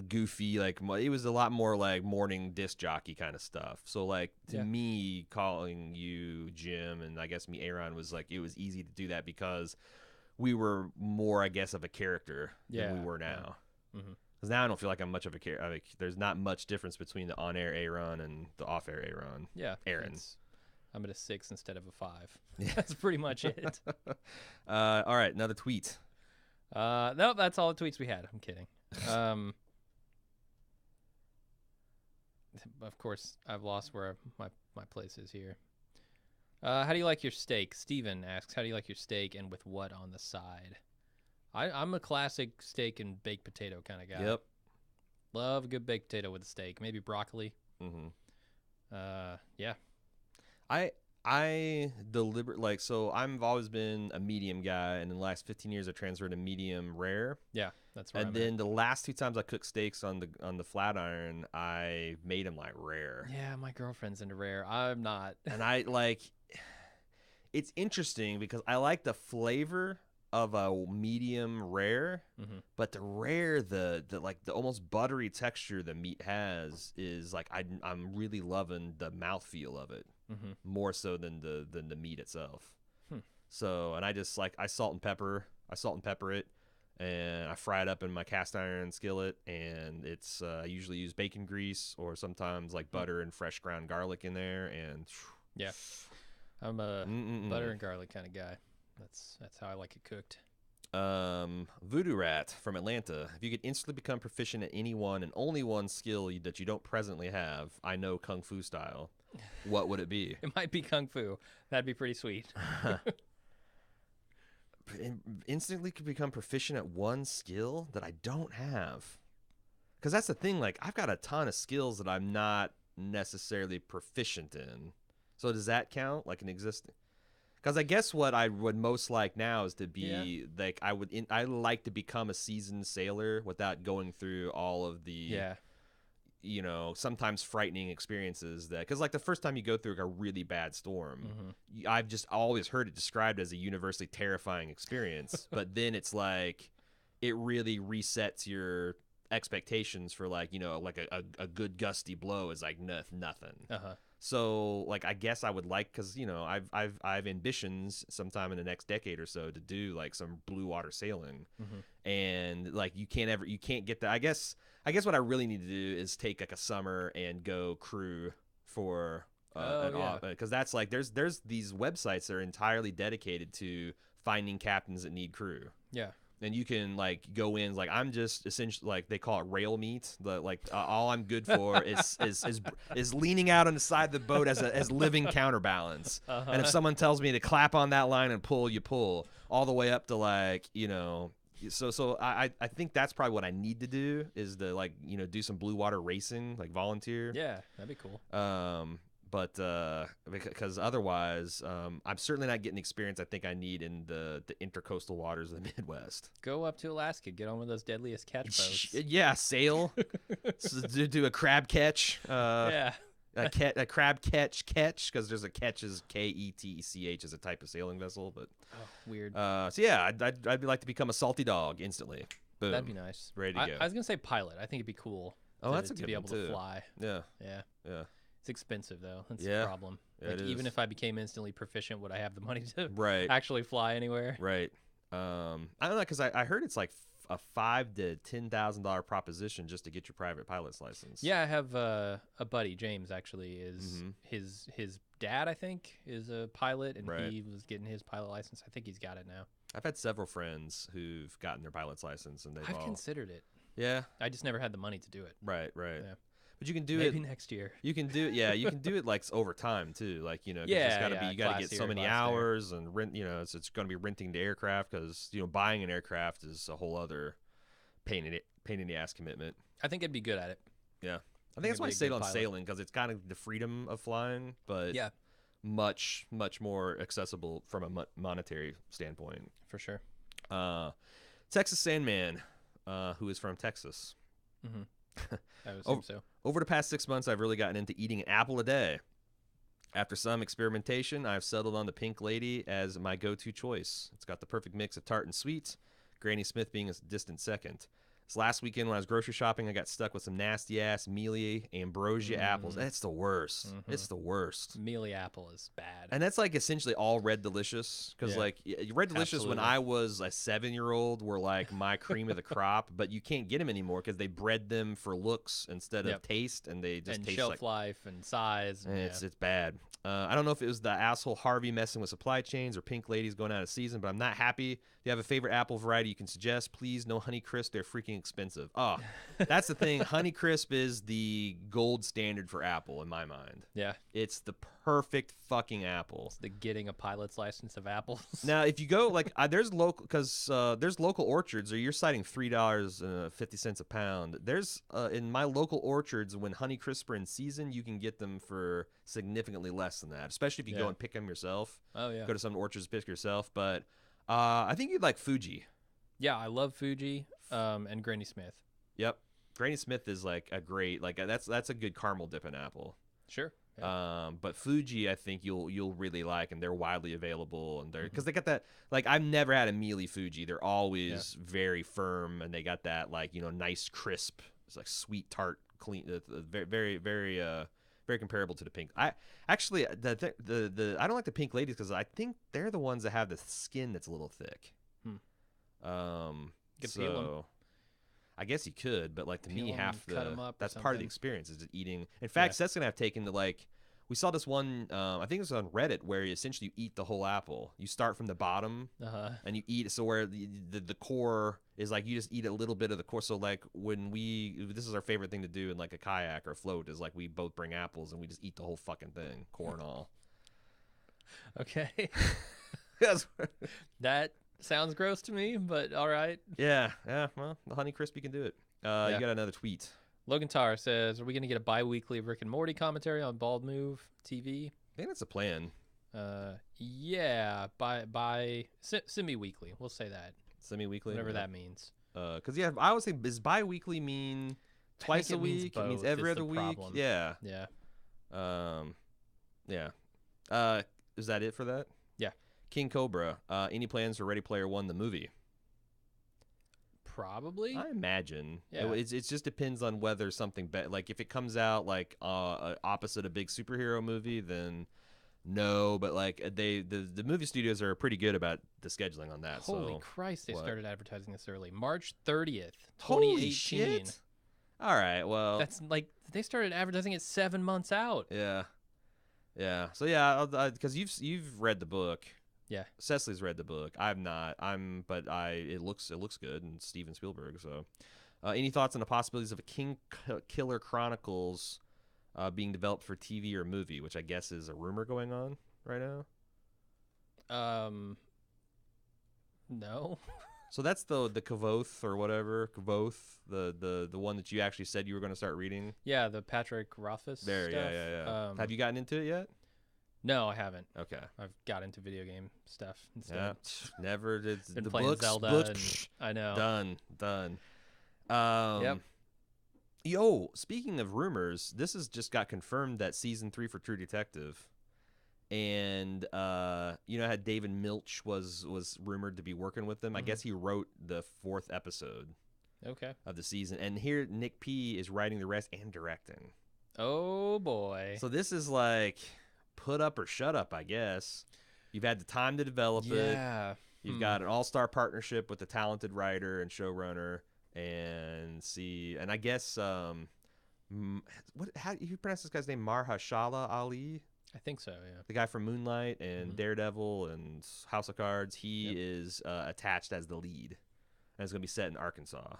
B: goofy. Like, it was a lot more like morning disc jockey kind of stuff. So, like, to me, calling you Jim and I guess me Aaron was like, it was easy to do that because we were more, I guess, of a character than we were now. Because now I don't feel like I'm much of a character. Like, there's not much difference between the on-air Aaron and the off-air Aaron.
A: Yeah,
B: Aaron.
A: I'm at a 6 instead of a 5. That's pretty much it.
B: All right, another tweet.
A: No, that's all the tweets we had. I'm kidding. Of course, I've lost where my place is here. How do you like your steak? Steven asks, how do you like your steak and with what on the side? I'm a classic steak and baked potato kind of guy.
B: Yep.
A: Love a good baked potato with a steak. Maybe broccoli. Yeah.
B: I so I've always been a medium guy, and in the last 15 years I transferred to medium rare.
A: Yeah, that's right.
B: And then the last 2 times I cooked steaks on the flat iron, I made them like rare.
A: Yeah, my girlfriend's into rare. I'm not.
B: And I like it's interesting because I like the flavor of a medium rare, but the rare, the almost buttery texture the meat has is like I'm really loving the mouthfeel of it more so than the meat itself. So, and I just like I salt and pepper it, and I fry it up in my cast iron skillet, and it's I usually use bacon grease or sometimes like butter and fresh ground garlic in there, and
A: yeah, I'm a butter and garlic kind of guy. That's how I like it cooked.
B: Voodoo Rat from Atlanta. If you could instantly become proficient at any one and only one skill that you don't presently have, I know Kung Fu style, what would it be?
A: It might be Kung Fu. That'd be pretty sweet.
B: Instantly could become proficient at one skill that I don't have. Because that's the thing, like, I've got a ton of skills that I'm not necessarily proficient in. So does that count, like an existing? Because I guess what I would most like now is to be like I like to become a seasoned sailor without going through all of the sometimes frightening experiences that because like the first time you go through like a really bad storm, I've just always heard it described as a universally terrifying experience, but then it's like it really resets your expectations for like like a good gusty blow is like nothing. So, like, I guess I would like, because I've ambitions sometime in the next decade or so to do like some blue water sailing, and like you can't get that. I guess what I really need to do is take like a summer and go crew for because that's like there's these websites that are entirely dedicated to finding captains that need crew.
A: Yeah. And
B: you can like go in like I'm just essentially like they call it rail meat. All I'm good for is leaning out on the side of the boat as living counterbalance. And if someone tells me to clap on that line and pull, you pull all the way up to like So I think that's probably what I need to do is to like do some blue water racing, like volunteer.
A: Yeah, that'd be cool.
B: But because otherwise, I'm certainly not getting the experience I think I need in the intercoastal waters of the Midwest.
A: Go up to Alaska, get on one of those deadliest catch boats.
B: Yeah, sail. do a crab catch. A crab catch because there's a ketch is KETCH is a type of sailing vessel, but
A: weird.
B: So yeah, I'd like to become a salty dog instantly. Boom.
A: That'd be nice.
B: Ready to go.
A: I was gonna say pilot. I think it'd be cool.
B: That's a
A: to
B: good
A: be
B: one
A: able
B: too.
A: to fly.
B: Yeah.
A: It's expensive though. That's the problem. Like, even if I became instantly proficient, would I have the money to actually fly anywhere?
B: Right. I don't know because I heard it's like a $5,000 to $10,000 proposition just to get your private pilot's license.
A: Yeah, I have a buddy, James. Actually, is his dad. I think is a pilot, and he was getting his pilot license. I think he's got it now.
B: I've had several friends who've gotten their pilot's license, and I've
A: considered it.
B: Yeah.
A: I just never had the money to do it.
B: Right.
A: Yeah.
B: But you can do
A: Maybe
B: it
A: next year.
B: You can do it. Yeah, you can do it like over time too. Like 'cause
A: Yeah,
B: it's gotta be
A: yeah,
B: you gotta
A: class
B: get
A: here,
B: so many
A: class there.
B: hours and rent. It's going to be renting the aircraft because buying an aircraft is a whole other pain in the ass commitment.
A: I think I'd be good at it.
B: Yeah, I think that's why I
A: it'd be a
B: stayed
A: good
B: on
A: pilot.
B: sailing because it's kind of the freedom of flying, but
A: Yeah,
B: much more accessible from a monetary standpoint.
A: for sure.
B: Texas Sandman, who is from Texas.
A: Mm-hmm. I would assume so.
B: Over the past 6 months, I've really gotten into eating an apple a day. After some experimentation, I've settled on the Pink Lady as my go-to choice. It's got the perfect mix of tart and sweet, Granny Smith being a distant second. This last weekend when I was grocery shopping, I got stuck with some nasty-ass Mealy Ambrosia apples. It's the worst.
A: Mm-hmm.
B: It's the worst.
A: Mealy apple is bad.
B: And that's like essentially all Red Delicious. Because Red Delicious when I was a 7-year-old were like my cream of the crop. But you can't get them anymore because they bred them for looks instead of taste. And they just taste
A: shelf
B: like
A: life and size. And
B: it's bad. I don't know if it was the asshole Harvey messing with supply chains or Pink Ladies going out of season, but I'm not happy. If you have a favorite apple variety you can suggest, please, no Honey Crisp. They're freaking expensive. Oh, that's the thing. Honey Crisp is the gold standard for apple in my mind.
A: Yeah.
B: It's the perfect fucking apple.
A: It's the getting a pilot's license of apples.
B: Now, if you go there's local orchards, or you're citing $3.50 a pound. There's in my local orchards when Honey Crisp are in season, you can get them for significantly less than that. Especially if you go and pick them yourself.
A: Oh yeah.
B: Go to some orchards, pick yourself. But I think you'd like Fuji.
A: Yeah, I love Fuji and Granny Smith.
B: Yep, Granny Smith is like a great that's a good caramel dipping apple.
A: Sure. Yeah.
B: But Fuji, I think you'll really like, and they're widely available, and because they got that I've never had a mealy Fuji. They're always very firm, and they got that nice crisp, it's like sweet tart, clean, very very comparable to the pink. I actually the I don't like the Pink Ladies because I think they're the ones that have the skin that's a little thick.
A: Could peel 'em.
B: I guess you could, but to me,
A: Peel 'em,
B: half
A: cut 'em up or
B: that's part of the
A: something.
B: experience is eating. In fact, that's gonna have taken to we saw this one. I think it was on Reddit where essentially you eat the whole apple. You start from the bottom and you eat. So where the core is you just eat a little bit of the core. So when this is our favorite thing to do in a kayak or float is we both bring apples and we just eat the whole fucking thing, core and all.
A: Okay.
B: Yes.
A: That sounds gross to me, but all right.
B: Yeah. Well, the Honey Crispy can do it. You got another tweet.
A: Logan Tar says, "Are we going to get a bi-weekly Rick and Morty commentary on Bald Move TV?"
B: I think that's a plan.
A: Yeah, semi-weekly. We'll say that.
B: Semi-weekly,
A: whatever that means.
B: Because I always think, does bi-weekly mean twice a week? It means every other week.
A: Problem.
B: Yeah.
A: Yeah.
B: Yeah. Is that it for that?
A: Yeah.
B: King Cobra. Any plans for Ready Player One, the movie?
A: Probably.
B: I imagine.
A: Yeah.
B: It just depends on whether something if it comes out opposite a big superhero movie, then no. But the movie studios are pretty good about the scheduling on that.
A: Holy Christ! They started advertising this early, March 30th, 2018.
B: Holy shit! All right. Well,
A: that's they started advertising it 7 months out.
B: Yeah. Yeah. So yeah, because you've read the book.
A: Yeah.
B: Cecily's read the book. I've not. It looks good, and Steven Spielberg. So, any thoughts on the possibilities of a King Killer Chronicles being developed for TV or movie, which I guess is a rumor going on right now?
A: No.
B: So that's the Kavoth or whatever, Kavoth, the one that you actually said you were going to start reading.
A: Yeah, the Patrick Rothfuss
B: There,
A: stuff.
B: yeah. Have you gotten into it yet?
A: No, I haven't.
B: Okay.
A: I've got into video game stuff instead.
B: Yeah, never. It's
A: been
B: the
A: playing
B: books,
A: Zelda. I know.
B: Done.
A: Yep.
B: Yo, speaking of rumors, this has just got confirmed that season 3 for True Detective, and how David Milch was rumored to be working with them. I guess he wrote the 4th episode.
A: Okay.
B: Of the season, and here Nick P is writing the rest and directing.
A: Oh boy.
B: So this is put up or shut up, I guess. You've had the time to develop it.
A: Yeah.
B: You've got an all-star partnership with a talented writer and showrunner, and I guess how you pronounce this guy's name? Mahershala Ali.
A: I think so. Yeah.
B: The guy from Moonlight and Daredevil and House of Cards. He is attached as the lead, and it's gonna be set in Arkansas.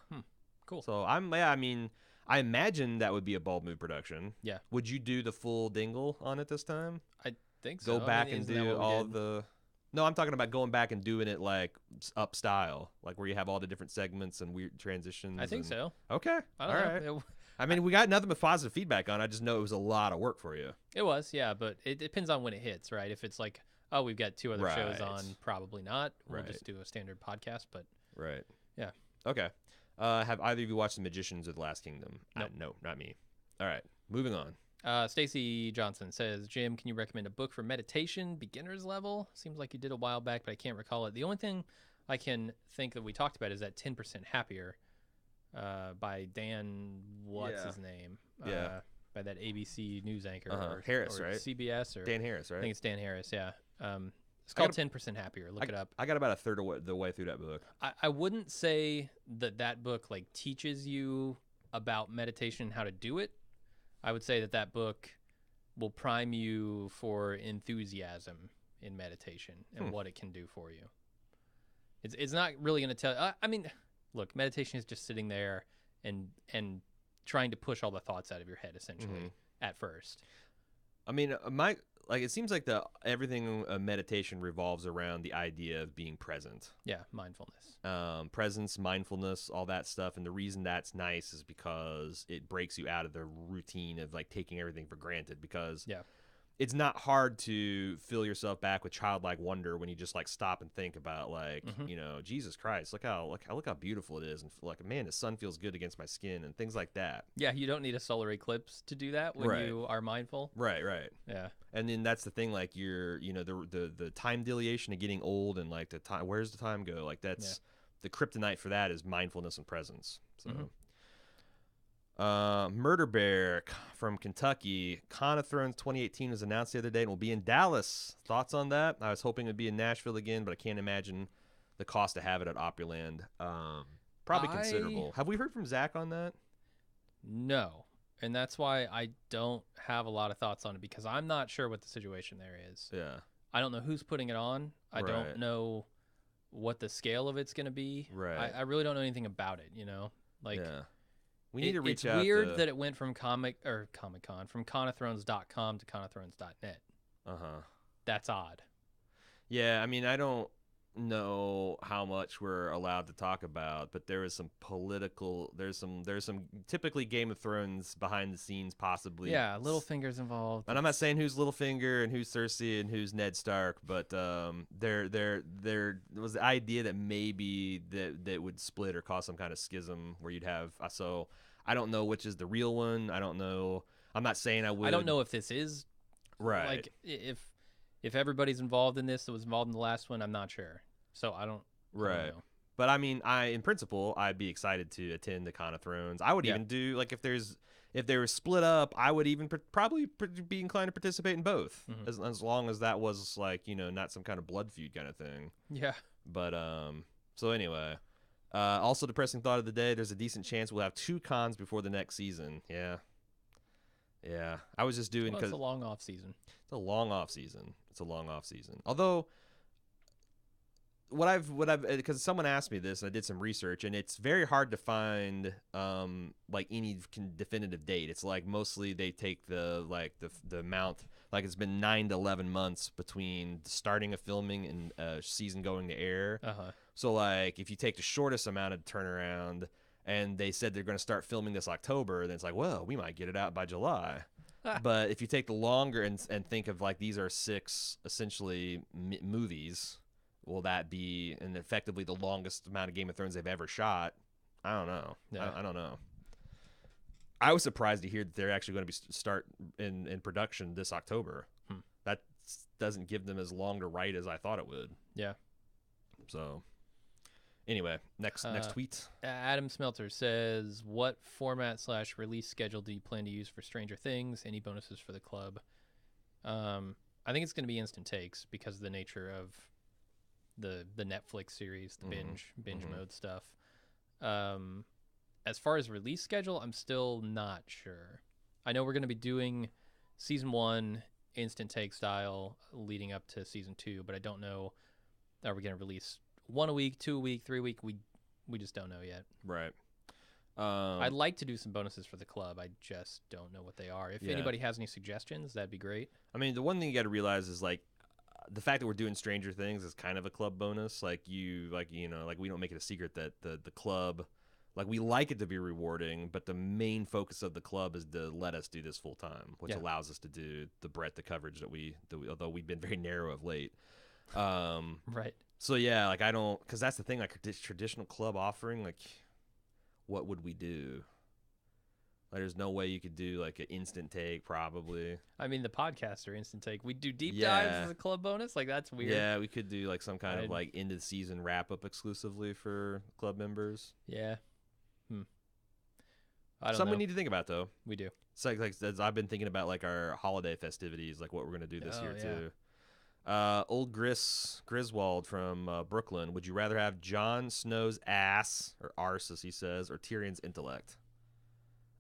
A: Cool.
B: So I mean, I imagine that would be a Bald Move production.
A: Yeah.
B: Would you do the full dingle on it this time?
A: I think so.
B: Go back and
A: isn't that
B: do
A: what we
B: all
A: did?
B: the. No, I'm talking about going back and doing it like up style, like where you have all the different segments and weird transitions.
A: I think so.
B: Okay.
A: I don't know.
B: Right. I mean, we got nothing but positive feedback on it. I just know it was a lot of work for you.
A: It was, yeah, but it depends on when it hits, right? If it's like, oh, we've got 2 other shows
B: Right.
A: on, probably not. We'll
B: Right.
A: just do a standard podcast, but
B: Right.
A: yeah.
B: Okay. Have either of you watched The Magicians of the Last Kingdom?
A: Nope.
B: No, not me. All right. Moving on.
A: Stacy Johnson says, Jim, can you recommend a book for meditation, beginner's level? Seems like you did a while back, but I can't recall it. The only thing I can think that we talked about is that 10% Happier by Dan, what's his name?
B: Yeah.
A: By that ABC news anchor. Or
B: Harris,
A: or
B: right?
A: CBS or
B: Dan Harris, right?
A: I think it's Dan Harris, yeah. It's called 10% Happier. Look it up.
B: I got about a third of the way through that book.
A: I wouldn't say that book like teaches you about meditation and how to do it. I would say that book will prime you for enthusiasm in meditation and what it can do for you. It's not really going to tell. I mean, look, meditation is just sitting there and trying to push all the thoughts out of your head essentially at first.
B: I mean, it seems like everything meditation revolves around the idea of being present.
A: Yeah, mindfulness.
B: Presence, mindfulness, all that stuff. And the reason that's nice is because it breaks you out of the routine of like taking everything for granted, because it's not hard to fill yourself back with childlike wonder when you just like stop and think about like, Jesus Christ, look how beautiful it is. And like, man, the sun feels good against my skin and things like that.
A: Yeah. You don't need a solar eclipse to do that when you are mindful.
B: Right.
A: Yeah.
B: And then that's the thing, like the time dilation of getting old and like the time, where's the time go? Like that's the kryptonite for that is mindfulness and presence. So, Murder Bear from Kentucky, Con of Thrones 2018 was announced the other day and will be in Dallas. Thoughts on that? I was hoping it'd be in Nashville again, but I can't imagine the cost to have it at Opryland. Probably considerable. Have we heard from Zach on that?
A: No. And that's why I don't have a lot of thoughts on it, because I'm not sure what the situation there is.
B: Yeah.
A: I don't know who's putting it on. I don't know what the scale of it's going to be.
B: Right.
A: I really don't know anything about it, Like,
B: we need to reach out.
A: It's weird that it went from from conothrones.com to conothrones.net. That's odd.
B: Yeah, I mean, I don't know how much we're allowed to talk about, but there is some there's some typically Game of Thrones behind the scenes possibly.
A: Yeah, Littlefinger's involved.
B: And I'm not saying who's Littlefinger and who's Cersei and who's Ned Stark, but there was the idea that maybe that would split or cause some kind of schism where you'd have so I don't know which is the real one. I don't know. I'm not saying I would.
A: I don't know if this is
B: right.
A: Like if everybody's involved in this that was involved in the last one, I'm not sure. So I don't know.
B: But I mean, in principle, I'd be excited to attend the Con of Thrones. I would even do like if they were split up, I would even probably be inclined to participate in both, as long as that was like not some kind of blood feud kind of thing.
A: Yeah.
B: But so anyway, also depressing thought of the day. There's a decent chance we'll have 2 cons before the next season. Yeah. I was just doing because
A: it's a long off season.
B: It's a long off season. Although what I've because someone asked me this and I did some research, and it's very hard to find like any definitive date. It's like mostly they take the amount, like it's been 9 to 11 months between starting of filming and season going to air. So like if you take the shortest amount of turnaround and they said they're going to start filming this October, then it's like, well, we might get it out by July. But if you take the longer and think of like these are 6 essentially movies, will that be effectively the longest amount of Game of Thrones they've ever shot? I don't know. Yeah. I don't know. I was surprised to hear that they're actually going to be start in production this October. That doesn't give them as long to write as I thought it would.
A: Yeah.
B: So anyway, next tweet.
A: Adam Smelter says, what format / release schedule do you plan to use for Stranger Things? Any bonuses for the club? I think it's going to be instant takes because of the nature of the Netflix series, the binge mode stuff. As far as release schedule, I'm still not sure. I know we're going to be doing season 1 instant take style leading up to season 2, but I don't know, are we going to release 1 a week, 2 a week, 3 a week? We just don't know yet.
B: Right.
A: I'd like to do some bonuses for the club. I just don't know what they are. If anybody has any suggestions, that'd be great.
B: I mean, the one thing you got to realize is like the fact that we're doing Stranger Things is kind of a club bonus. Like we don't make it a secret that the club, like we like it to be rewarding, but the main focus of the club is to let us do this full time, which allows us to do the breadth of coverage that we although we've been very narrow of late.
A: Right.
B: So yeah, like I don't, because that's the thing. Like traditional club offering, like what would we do? Like, there's no way you could do like an instant take, probably.
A: I mean, the podcast or instant take. We do deep dives as a club bonus. Like that's weird.
B: Yeah, we could do like some kind of like end of the season wrap up exclusively for club members.
A: Yeah. I don't
B: Something
A: know.
B: we need to think about though.
A: We do.
B: It's like I've been thinking about like our holiday festivities, like what we're gonna do this year too. Old Griswold from Brooklyn. Would you rather have Jon Snow's ass, or arse as he says, or Tyrion's intellect?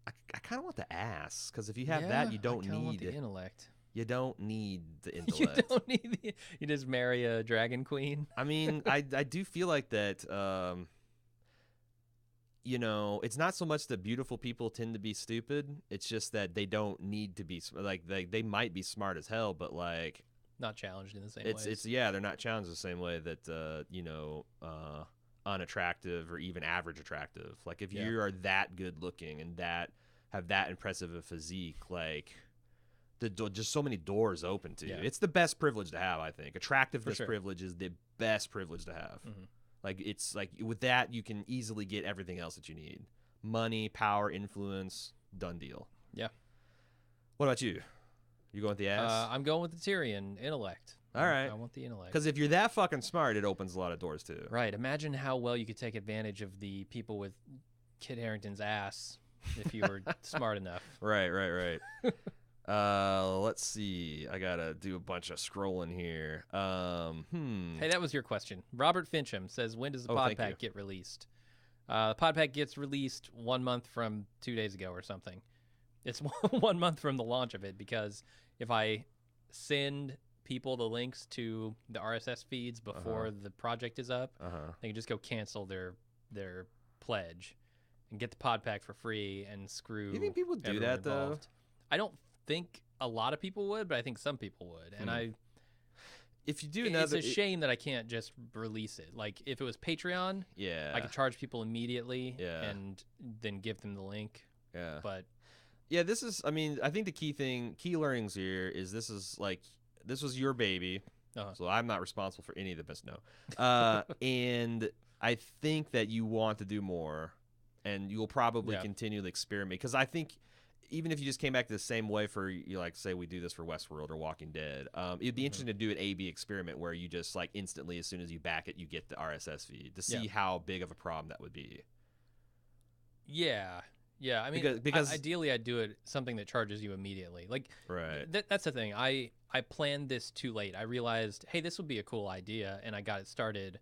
B: I kind of want the ass, because if you have that, you don't need
A: the intellect.
B: You don't need the intellect.
A: You don't need you just marry a dragon queen.
B: I mean, I do feel like that. You know, it's not so much that beautiful people tend to be stupid. It's just that they don't need to be like they might be smart as hell, but like
A: not challenged in the same way.
B: They're not challenged the same way that unattractive or even average attractive. Like if you are that good looking and that have that impressive a physique, like just so many doors open to you. It's the best privilege to have, I think. Attractiveness privilege is the best privilege to have. Mm-hmm. Like it's like with that you can easily get everything else that you need. Money, power, influence, done deal.
A: Yeah.
B: What about you? You going with the ass?
A: I'm going with the Tyrion intellect.
B: All right.
A: I want the intellect.
B: Because if you're that fucking smart, it opens a lot of doors too.
A: Right. Imagine how well you could take advantage of the people with Kit Harington's ass if you were smart enough.
B: Right. Let's see. I gotta do a bunch of scrolling here.
A: Hey, that was your question. Robert Fincham says, when does the pod pack get released? The pod pack gets released 1 month from 2 days ago or something. It's 1 month from the launch of it, because if I send people the links to the RSS feeds before the project is up, they can just go cancel their pledge and get the pod pack for free and screw.
B: You think people would do that
A: involved. I don't think a lot of people would, but I think some people would. And
B: if you do
A: it's a shame that I can't just release it. Like if it was Patreon, I could charge people immediately and then give them the link.
B: Yeah.
A: But
B: yeah, this is, I mean, I think the key learnings here is this was your baby. So I'm not responsible for any of the best. No. And I think that you want to do more, and you'll probably continue to experiment, because I think even if you just came back to the same way for, like, say we do this for Westworld or Walking Dead, it'd be interesting to do an A/B experiment where you just like instantly, as soon as you back it, you get the RSS feed to see how big of a problem that would be.
A: Yeah, I mean, because ideally I'd do it something that charges you immediately. Like, that's the thing. I planned this too late. I realized, hey, this would be a cool idea, and I got it started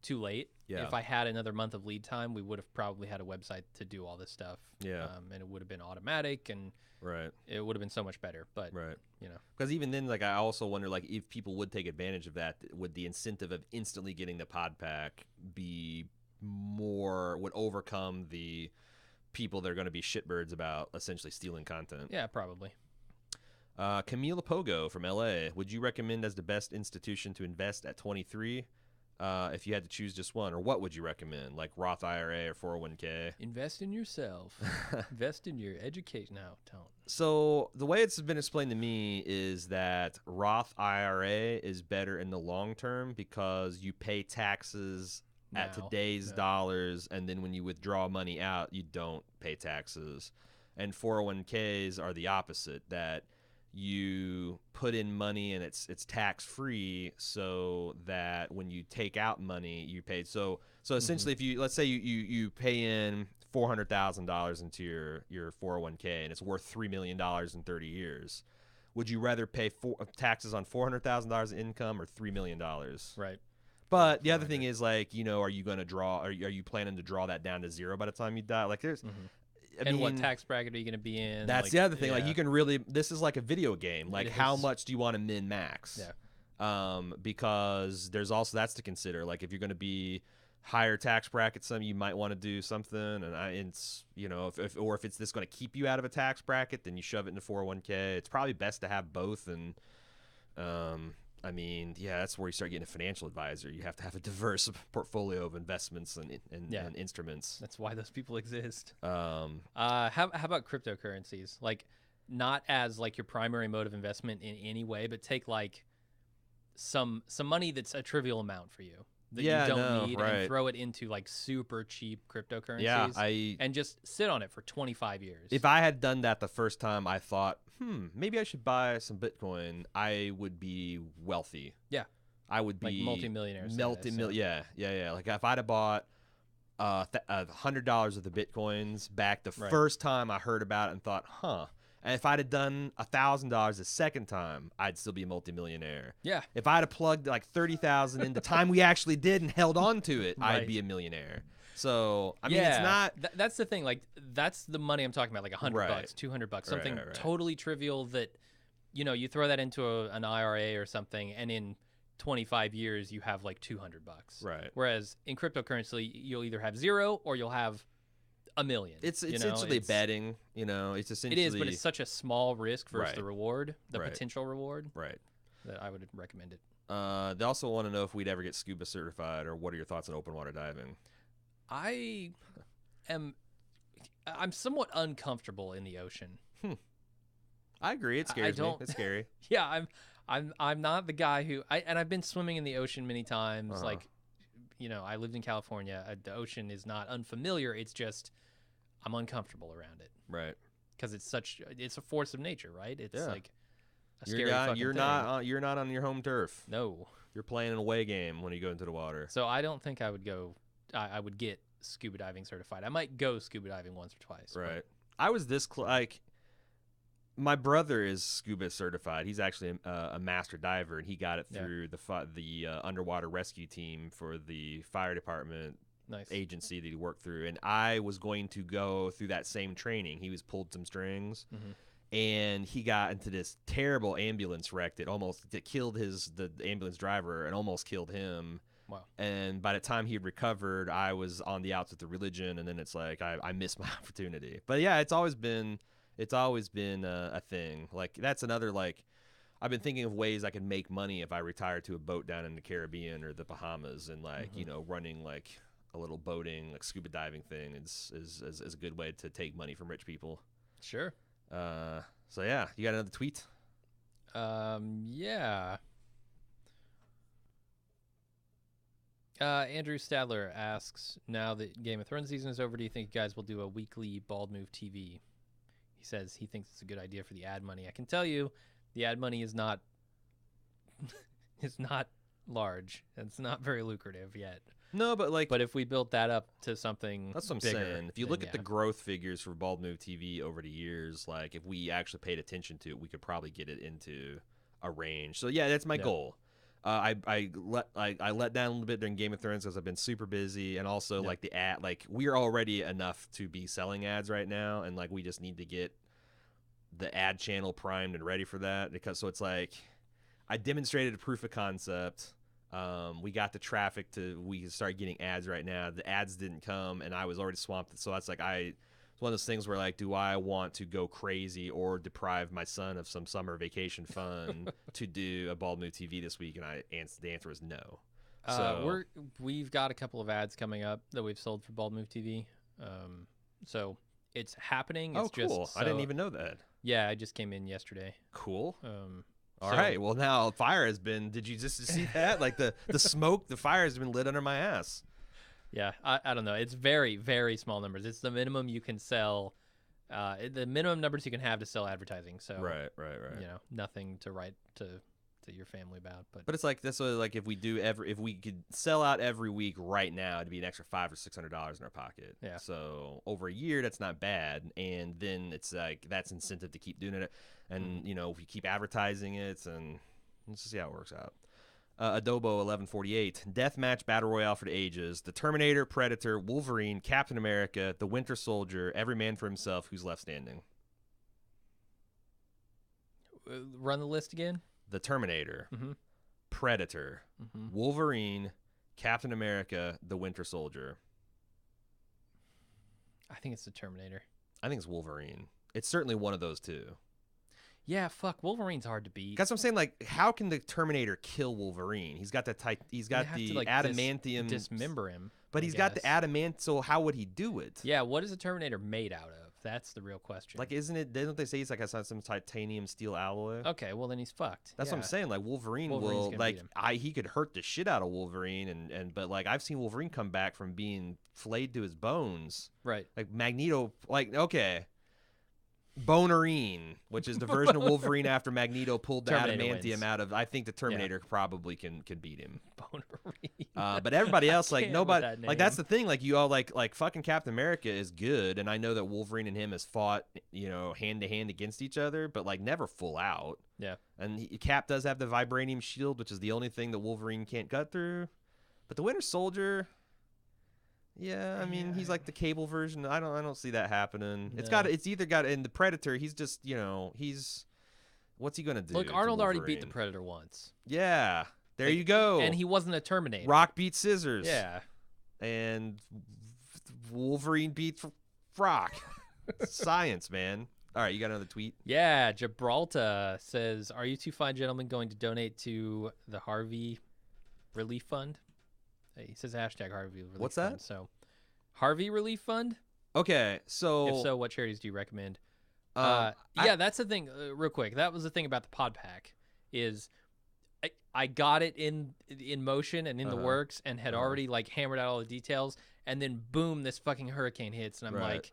A: too late. Yeah. If I had another month of lead time, we would have probably had a website to do all this stuff. Yeah. And it would have been automatic, and it would have been so much better. But you know,
B: because even then, like, I also wonder, like, if people would take advantage of that, would the incentive of instantly getting the pod pack would overcome the people that are going to be shitbirds about essentially stealing content?
A: Yeah, probably.
B: Camila Pogo from LA. Would you recommend as the best institution to invest at 23 if you had to choose just one? Or what would you recommend? Like Roth IRA or 401k?
A: Invest in yourself. Invest in your education. No, don't.
B: So the way it's been explained to me is that Roth IRA is better in the long term because you pay taxes at today's dollars, and then when you withdraw money out, you don't pay taxes. And 401ks are the opposite, that you put in money and it's tax free, so that when you take out money, you pay. So essentially, if you, let's say you pay in $400,000 into your 401k and it's worth $3 million in 30 years, would you rather pay taxes on $400,000 in income or $3 million?
A: Right.
B: But the other thing is, like, you know, are you going to draw? Are you planning to draw that down to zero by the time you die? Like, there's, I mean,
A: what tax bracket are you going to be in?
B: That's the other thing. Like, you can really. This is like a video game. Like, how much do you want to min max?
A: Yeah.
B: Because there's also that's to consider. Like, if you're going to be higher tax bracket, some you might want to do something, and it's if it's this going to keep you out of a tax bracket, then you shove it into 401k. It's probably best to have both, and I mean, yeah, that's where you start getting a financial advisor. You have to have a diverse portfolio of investments and instruments.
A: That's why those people exist. How about cryptocurrencies? Like, not as like your primary mode of investment in any way, but take like some money that's a trivial amount for you that you don't need, and throw it into like super cheap cryptocurrencies. And just sit on it for 25 years.
B: If I had done that the first time, I thought, maybe I should buy some Bitcoin. I would be wealthy.
A: Yeah.
B: I would be
A: like multimillionaire.
B: Yeah. Like if I'd have bought $100 of the Bitcoins back the first time I heard about it and thought, and if I'd have done $1,000 the second time, I'd still be a multimillionaire.
A: Yeah.
B: If I'd have plugged like 30,000 in the time we actually did and held on to it, I'd be a millionaire. So I mean, it's not.
A: That's the thing. Like, that's the money I'm talking about. Like $100, $200, something totally trivial that, you throw that into an IRA or something, and in 25 years you have like $200.
B: Right.
A: Whereas in cryptocurrency, you'll either have zero or you'll have $1 million.
B: It's essentially betting. It's essentially.
A: It is, but it's such a small risk versus the reward, the
B: Right.
A: potential reward.
B: Right.
A: That I would recommend it.
B: They also want to know if we'd ever get scuba certified, or what are your thoughts on open water diving?
A: I'm somewhat uncomfortable in the ocean.
B: I agree. It scares me. It's scary.
A: Yeah, I'm not the guy who I've been swimming in the ocean many times. Like, I lived in California. The ocean is not unfamiliar. It's just I'm uncomfortable around it.
B: Right.
A: Because it's a force of nature, right? It's like a scary
B: you're
A: thing.
B: not on your home turf.
A: No.
B: You're playing an away game when you go into the water.
A: So I don't think I would go. I would get scuba diving certified. I might go scuba diving once or twice.
B: Right. I was this my brother is scuba certified. He's actually a master diver, and he got it through the underwater rescue team for the fire department agency that he worked through. And I was going to go through that same training. He was pulled some strings, and he got into this terrible ambulance wreck that killed the ambulance driver and almost killed him.
A: Wow.
B: And by the time he had recovered, I was on the outs with the religion, and then it's like I missed my opportunity. But yeah, it's always been a thing. Like, that's another, like, I've been thinking of ways I could make money if I retire to a boat down in the Caribbean or the Bahamas, and like running like a little boating, like scuba diving thing is a good way to take money from rich people.
A: Sure.
B: So yeah, you got another tweet?
A: Yeah. Andrew Stadler asks, now that Game of Thrones season is over, do you think you guys will do a weekly Bald Move TV? He says he thinks it's a good idea for the ad money. I can tell you the ad money is not large. It's not very lucrative yet.
B: No, but
A: if we built that up to something
B: that's what I'm
A: bigger,
B: saying. If you look at the growth figures for Bald Move TV over the years, like if we actually paid attention to it, we could probably get it into a range. So yeah, that's my goal. I let down a little bit during Game of Thrones because I've been super busy, and also like the ad, like we're already enough to be selling ads right now, and like we just need to get the ad channel primed and ready for that. Because it's like I demonstrated a proof of concept. We got the traffic we can start getting ads right now. The ads didn't come, and I was already swamped. So that's like it's one of those things where like, do I want to go crazy or deprive my son of some summer vacation fun to do a Bald Move TV this week? And the answer was no. So
A: we've got a couple of ads coming up that we've sold for Bald Move TV. So it's happening. It's
B: cool. I didn't even know that.
A: Yeah, I just came in yesterday.
B: Cool. All right. Well, now fire has been. Did you just see that? Like the smoke, the fire has been lit under my ass.
A: Yeah, I don't know. It's very, very small numbers. It's the minimum you can sell, the minimum numbers you can have to sell advertising. So
B: right.
A: Nothing to write to your family about.
B: But it's like this. Like if we could sell out every week right now, it'd be an extra $500 or $600 in our pocket.
A: Yeah.
B: So over a year, that's not bad. And then it's like that's incentive to keep doing it. And if we keep advertising it, and let's just see how it works out. Adobo 1148, Deathmatch Battle Royale for the ages. The Terminator, Predator, Wolverine, Captain America, the Winter Soldier, every man for himself. Who's left standing?
A: Run the list again.
B: The Terminator, Predator, Wolverine, Captain America, the Winter Soldier.
A: I think it's the Terminator.
B: I think it's Wolverine. It's certainly one of those two.
A: Yeah, fuck. Wolverine's hard to beat.
B: That's what I'm saying. Like, how can the Terminator kill Wolverine? He's got that He's got the adamantium.
A: Dismember him.
B: But he's got the adamant. So how would he do it?
A: Yeah. What is a Terminator made out of? That's the real question.
B: Like, isn't it? Didn't they say he's like some titanium steel alloy?
A: Okay. Well, then he's fucked.
B: That's what I'm saying. Like Wolverine's will like he could hurt the shit out of Wolverine but like I've seen Wolverine come back from being flayed to his bones.
A: Right.
B: Like Magneto. Like okay. Bonerine, which is the version of Wolverine after Magneto pulled the adamantium out of. I think the Terminator probably can beat him. Bonerine. But everybody else, like nobody, like that's the thing. Like you all, like fucking Captain America is good, and I know that Wolverine and him has fought, hand to hand against each other, but like never full out.
A: Yeah.
B: And Cap does have the vibranium shield, which is the only thing that Wolverine can't cut through. But the Winter Soldier. Yeah, I mean he's like the Cable version. I don't see that happening. No. It's either got in the Predator. He's just he's what's he gonna do?
A: Look, Arnold already beat the Predator once.
B: Yeah, there you go.
A: And he wasn't a Terminator.
B: Rock beat scissors.
A: Yeah,
B: and Wolverine beat Rock. Science, man. All right, you got another tweet?
A: Yeah, Gibraltar says, "Are you two fine gentlemen going to donate to the Harvey Relief Fund?" He says hashtag Harvey Relief
B: What's
A: Fund.
B: that?
A: So, Harvey Relief Fund?
B: Okay, so...
A: If so, what charities do you recommend? That's the thing, real quick. That was the thing about the pod pack, is I got it in motion and in the works and had already, like, hammered out all the details, and then, boom, this fucking hurricane hits, and I'm like,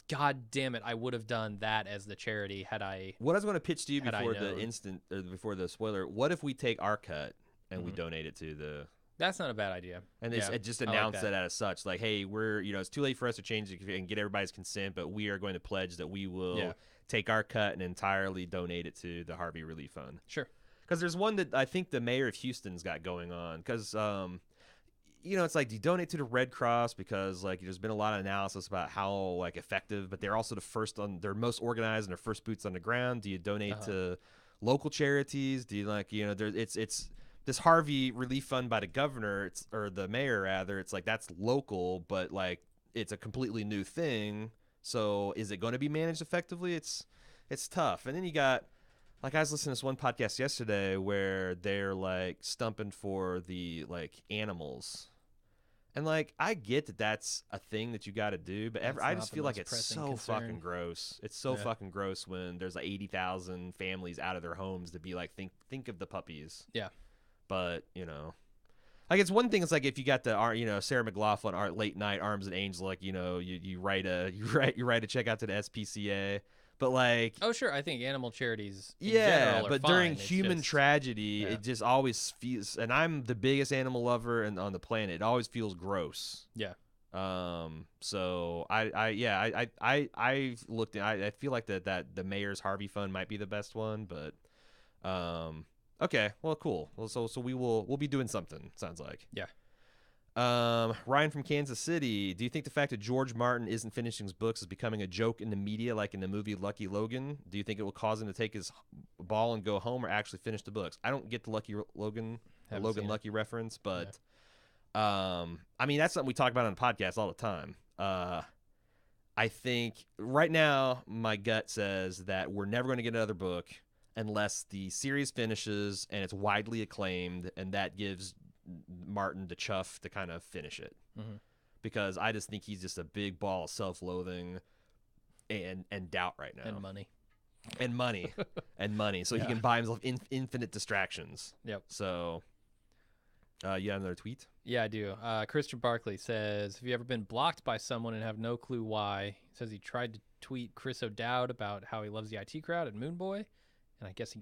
A: God damn it, I would have done that as the charity had I...
B: What I was going to pitch to you before the spoiler, what if we take our cut and we donate it to the...
A: That's not a bad idea.
B: And they just announced that as such. Like, hey, we're, it's too late for us to change it and get everybody's consent, but we are going to pledge that we will take our cut and entirely donate it to the Harvey Relief Fund.
A: Sure.
B: Because there's one that I think the mayor of Houston's got going on. Because, it's like, do you donate to the Red Cross? Because, like, there's been a lot of analysis about how, like, effective, but they're also they're most organized and their first boots on the ground. Do you donate to local charities? Do you, like, it's this Harvey Relief Fund by the governor, or the mayor rather, it's like that's local, but like it's a completely new thing. So is it going to be managed effectively? It's tough. And then you got, like, I was listening to this one podcast yesterday where they're like stumping for the like animals, and like I get that that's a thing that you got to do, but I just feel like it's so fucking gross. It's so fucking gross when there's like 80,000 families out of their homes to be like think of the puppies.
A: Yeah.
B: But, like it's one thing. It's like if you got the, Sarah McLachlan late night Arms and Angels, like, you write a check out to the SPCA. But like,
A: oh sure, I think animal charities in general are
B: but
A: fine.
B: during human tragedy, it just always feels. And I'm the biggest animal lover on the planet. It always feels gross.
A: Yeah.
B: So I looked. I feel like that the mayor's Harvey Fund might be the best one, but okay, well, cool. Well, so we'll be doing something. Sounds like.
A: Yeah.
B: Ryan from Kansas City. Do you think the fact that George Martin isn't finishing his books is becoming a joke in the media, like in the movie Lucky Logan? Do you think it will cause him to take his ball and go home, or actually finish the books? I don't get the Lucky Logan, Lucky reference, but I mean that's something we talk about on the podcast all the time. I think right now my gut says that we're never going to get another book unless the series finishes and it's widely acclaimed, and that gives Martin the chuff to kind of finish it. Because I just think he's just a big ball of self-loathing and doubt right now. And money. So he can buy himself infinite distractions.
A: Yep. So
B: you have another tweet?
A: Yeah, I do. Christian Barkley says, have you ever been blocked by someone and have no clue why? He says he tried to tweet Chris O'Dowd about how he loves the IT crowd at Moonboy, and I guess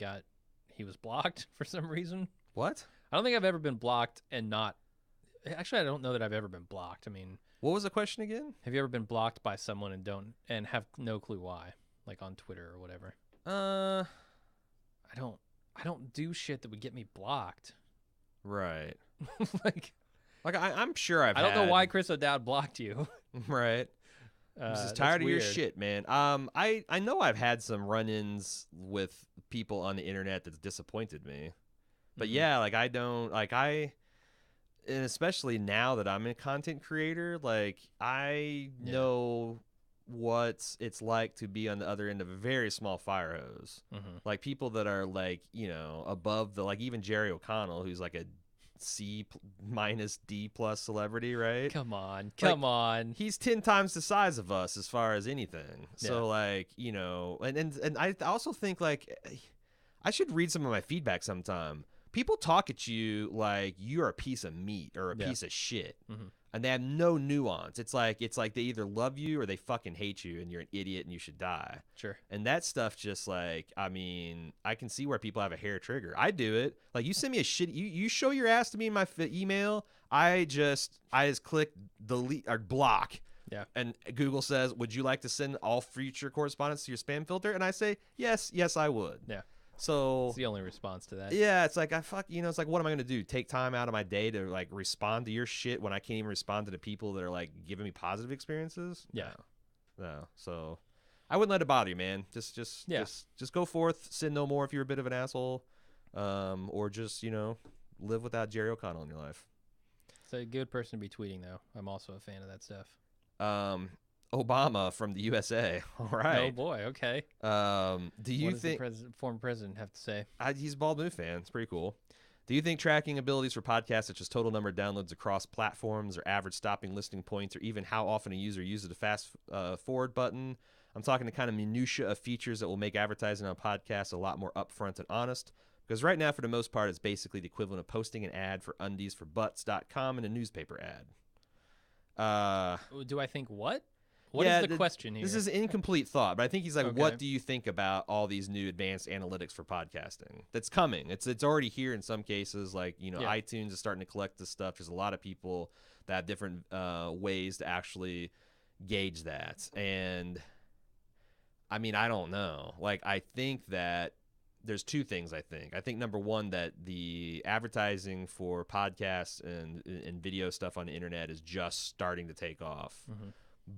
A: he was blocked for some reason.
B: What?
A: I don't think I've ever been blocked and not. Actually, I don't know that I've ever been blocked. I mean,
B: what was the question again?
A: Have you ever been blocked by someone and have no clue why, like on Twitter or whatever? I don't do shit that would get me blocked.
B: Right.
A: like
B: I'm sure I
A: don't know why Chris O'Dowd blocked you.
B: Right. I'm just tired of your shit, man. I know I've had some run-ins with people on the internet that's disappointed me. But yeah, like I don't, like and especially now that I'm a content creator, like I know what it's like to be on the other end of a very small fire hose. Like people that are like, you know, above the, like even Jerry O'Connell, who's like a C minus D plus celebrity, right?
A: Come on.
B: He's 10 times the size of us as far as anything. So like, you know, and I also think like I should read some of my feedback sometime. People talk at you like you're a piece of meat or a piece of shit. And they have no nuance. It's like they either love you or they fucking hate you and you're an idiot and you should die.
A: Sure.
B: And that stuff just like, I mean, I can see where people have a hair trigger. I do it. Like you send me a shit, you show your ass to me in my email, I just click delete or block.
A: Yeah.
B: And Google says, "Would you like to send all future correspondence to your spam filter?" And I say, "Yes, I would."
A: Yeah.
B: So
A: it's the only response to that.
B: Yeah, it's like it's like, what am I gonna do? Take time out of my day to like respond to your shit when I can't even respond to the people that are like giving me positive experiences?
A: Yeah.
B: No. So I wouldn't let it bother you, man. Just go forth, sin no more if you're a bit of an asshole, or just, you know, live without Jerry O'Connell in your life.
A: It's a good person to be tweeting, though. I'm also a fan of that stuff.
B: Obama from the USA. All right.
A: Oh boy. Okay.
B: Do you think
A: the former president have to say?
B: He's a Bald Move fan. It's pretty cool. Do you think tracking abilities for podcasts, such as total number of downloads across platforms, or average stopping listening points, or even how often a user uses the fast forward button? I'm talking the kind of minutia of features that will make advertising on podcasts a lot more upfront and honest. Because right now, for the most part, it's basically the equivalent of posting an ad for undiesforbutts.com and a newspaper ad.
A: Do I think what? What is the question here?
B: This is incomplete thought, but I think he's like, what do you think about all these new advanced analytics for podcasting that's coming? It's already here in some cases, like, you know, iTunes is starting to collect this stuff. There's a lot of people that have different ways to actually gauge that. And I mean, I don't know. Like, I think that there's two things. I think number one, that the advertising for podcasts and video stuff on the internet is just starting to take off.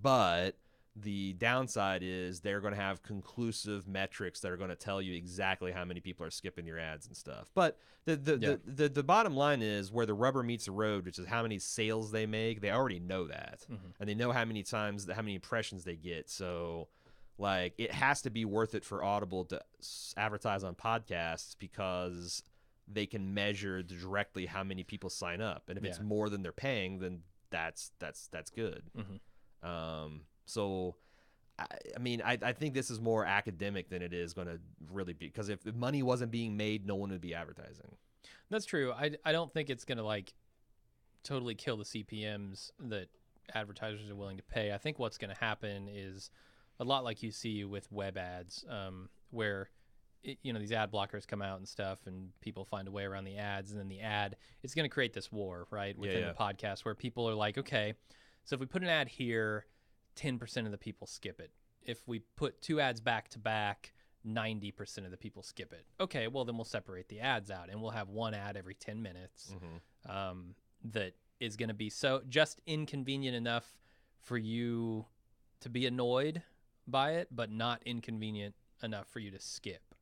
B: But the downside is they're going to have conclusive metrics that are going to tell you exactly how many people are skipping your ads and stuff. But the bottom line is where the rubber meets the road, which is how many sales they make. They already know that, and they know how many impressions they get. So, like, it has to be worth it for Audible to advertise on podcasts because they can measure directly how many people sign up, and if it's more than they're paying, then that's good. So, I mean, I think this is more academic than it is going to really be, because if the money wasn't being made, no one would be advertising.
A: That's true. I don't think it's going to like totally kill the CPMs that advertisers are willing to pay. I think what's going to happen is a lot like you see with web ads, where these ad blockers come out and stuff, and people find a way around the ads, and then it's going to create this war, right, within the podcast, where people are like, okay, so if we put an ad here, 10% of the people skip it. If we put two ads back to back, 90% of the people skip it. Okay, well, then we'll separate the ads out, and we'll have one ad every 10 minutes that is going to be so just inconvenient enough for you to be annoyed by it, but not inconvenient enough for you to skip.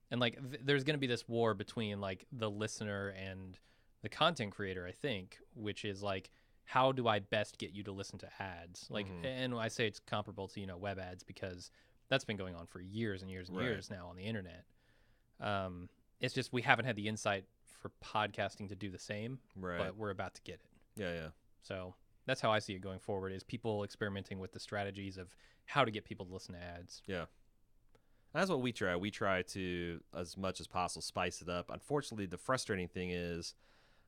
A: And like there's going to be this war between like the listener and the content creator, I think, which is like, how do I best get you to listen to ads? Like, and I say it's comparable to, web ads, because that's been going on for years and years and years now on the internet. It's just we haven't had the insight for podcasting to do the same, but we're about to get it.
B: Yeah.
A: So that's how I see it going forward, is people experimenting with the strategies of how to get people to listen to ads.
B: Yeah. That's what we try. We try to, as much as possible, spice it up. Unfortunately, the frustrating thing is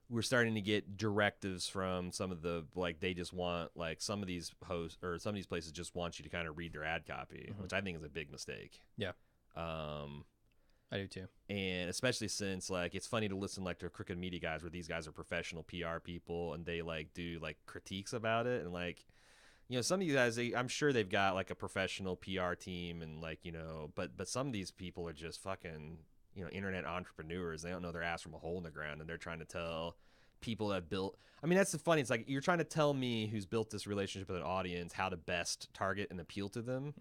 B: we're starting to get directives from some of the, like, they just want, like, some of these hosts or some of these places just want you to kind of read their ad copy, which I think is a big mistake.
A: Yeah. I do too. And
B: especially since, like, it's funny to listen, like, to Crooked Media guys, where these guys are professional PR people and they, like, do, like, critiques about it. And, like, some of you guys, I'm sure they've got, like, a professional PR team and, like, but some of these people are just fucking, internet entrepreneurs. They don't know their ass from a hole in the ground, and they're trying to tell people that built. I mean, that's the funny. It's like you're trying to tell me, who's built this relationship with an audience, how to best target and appeal to them.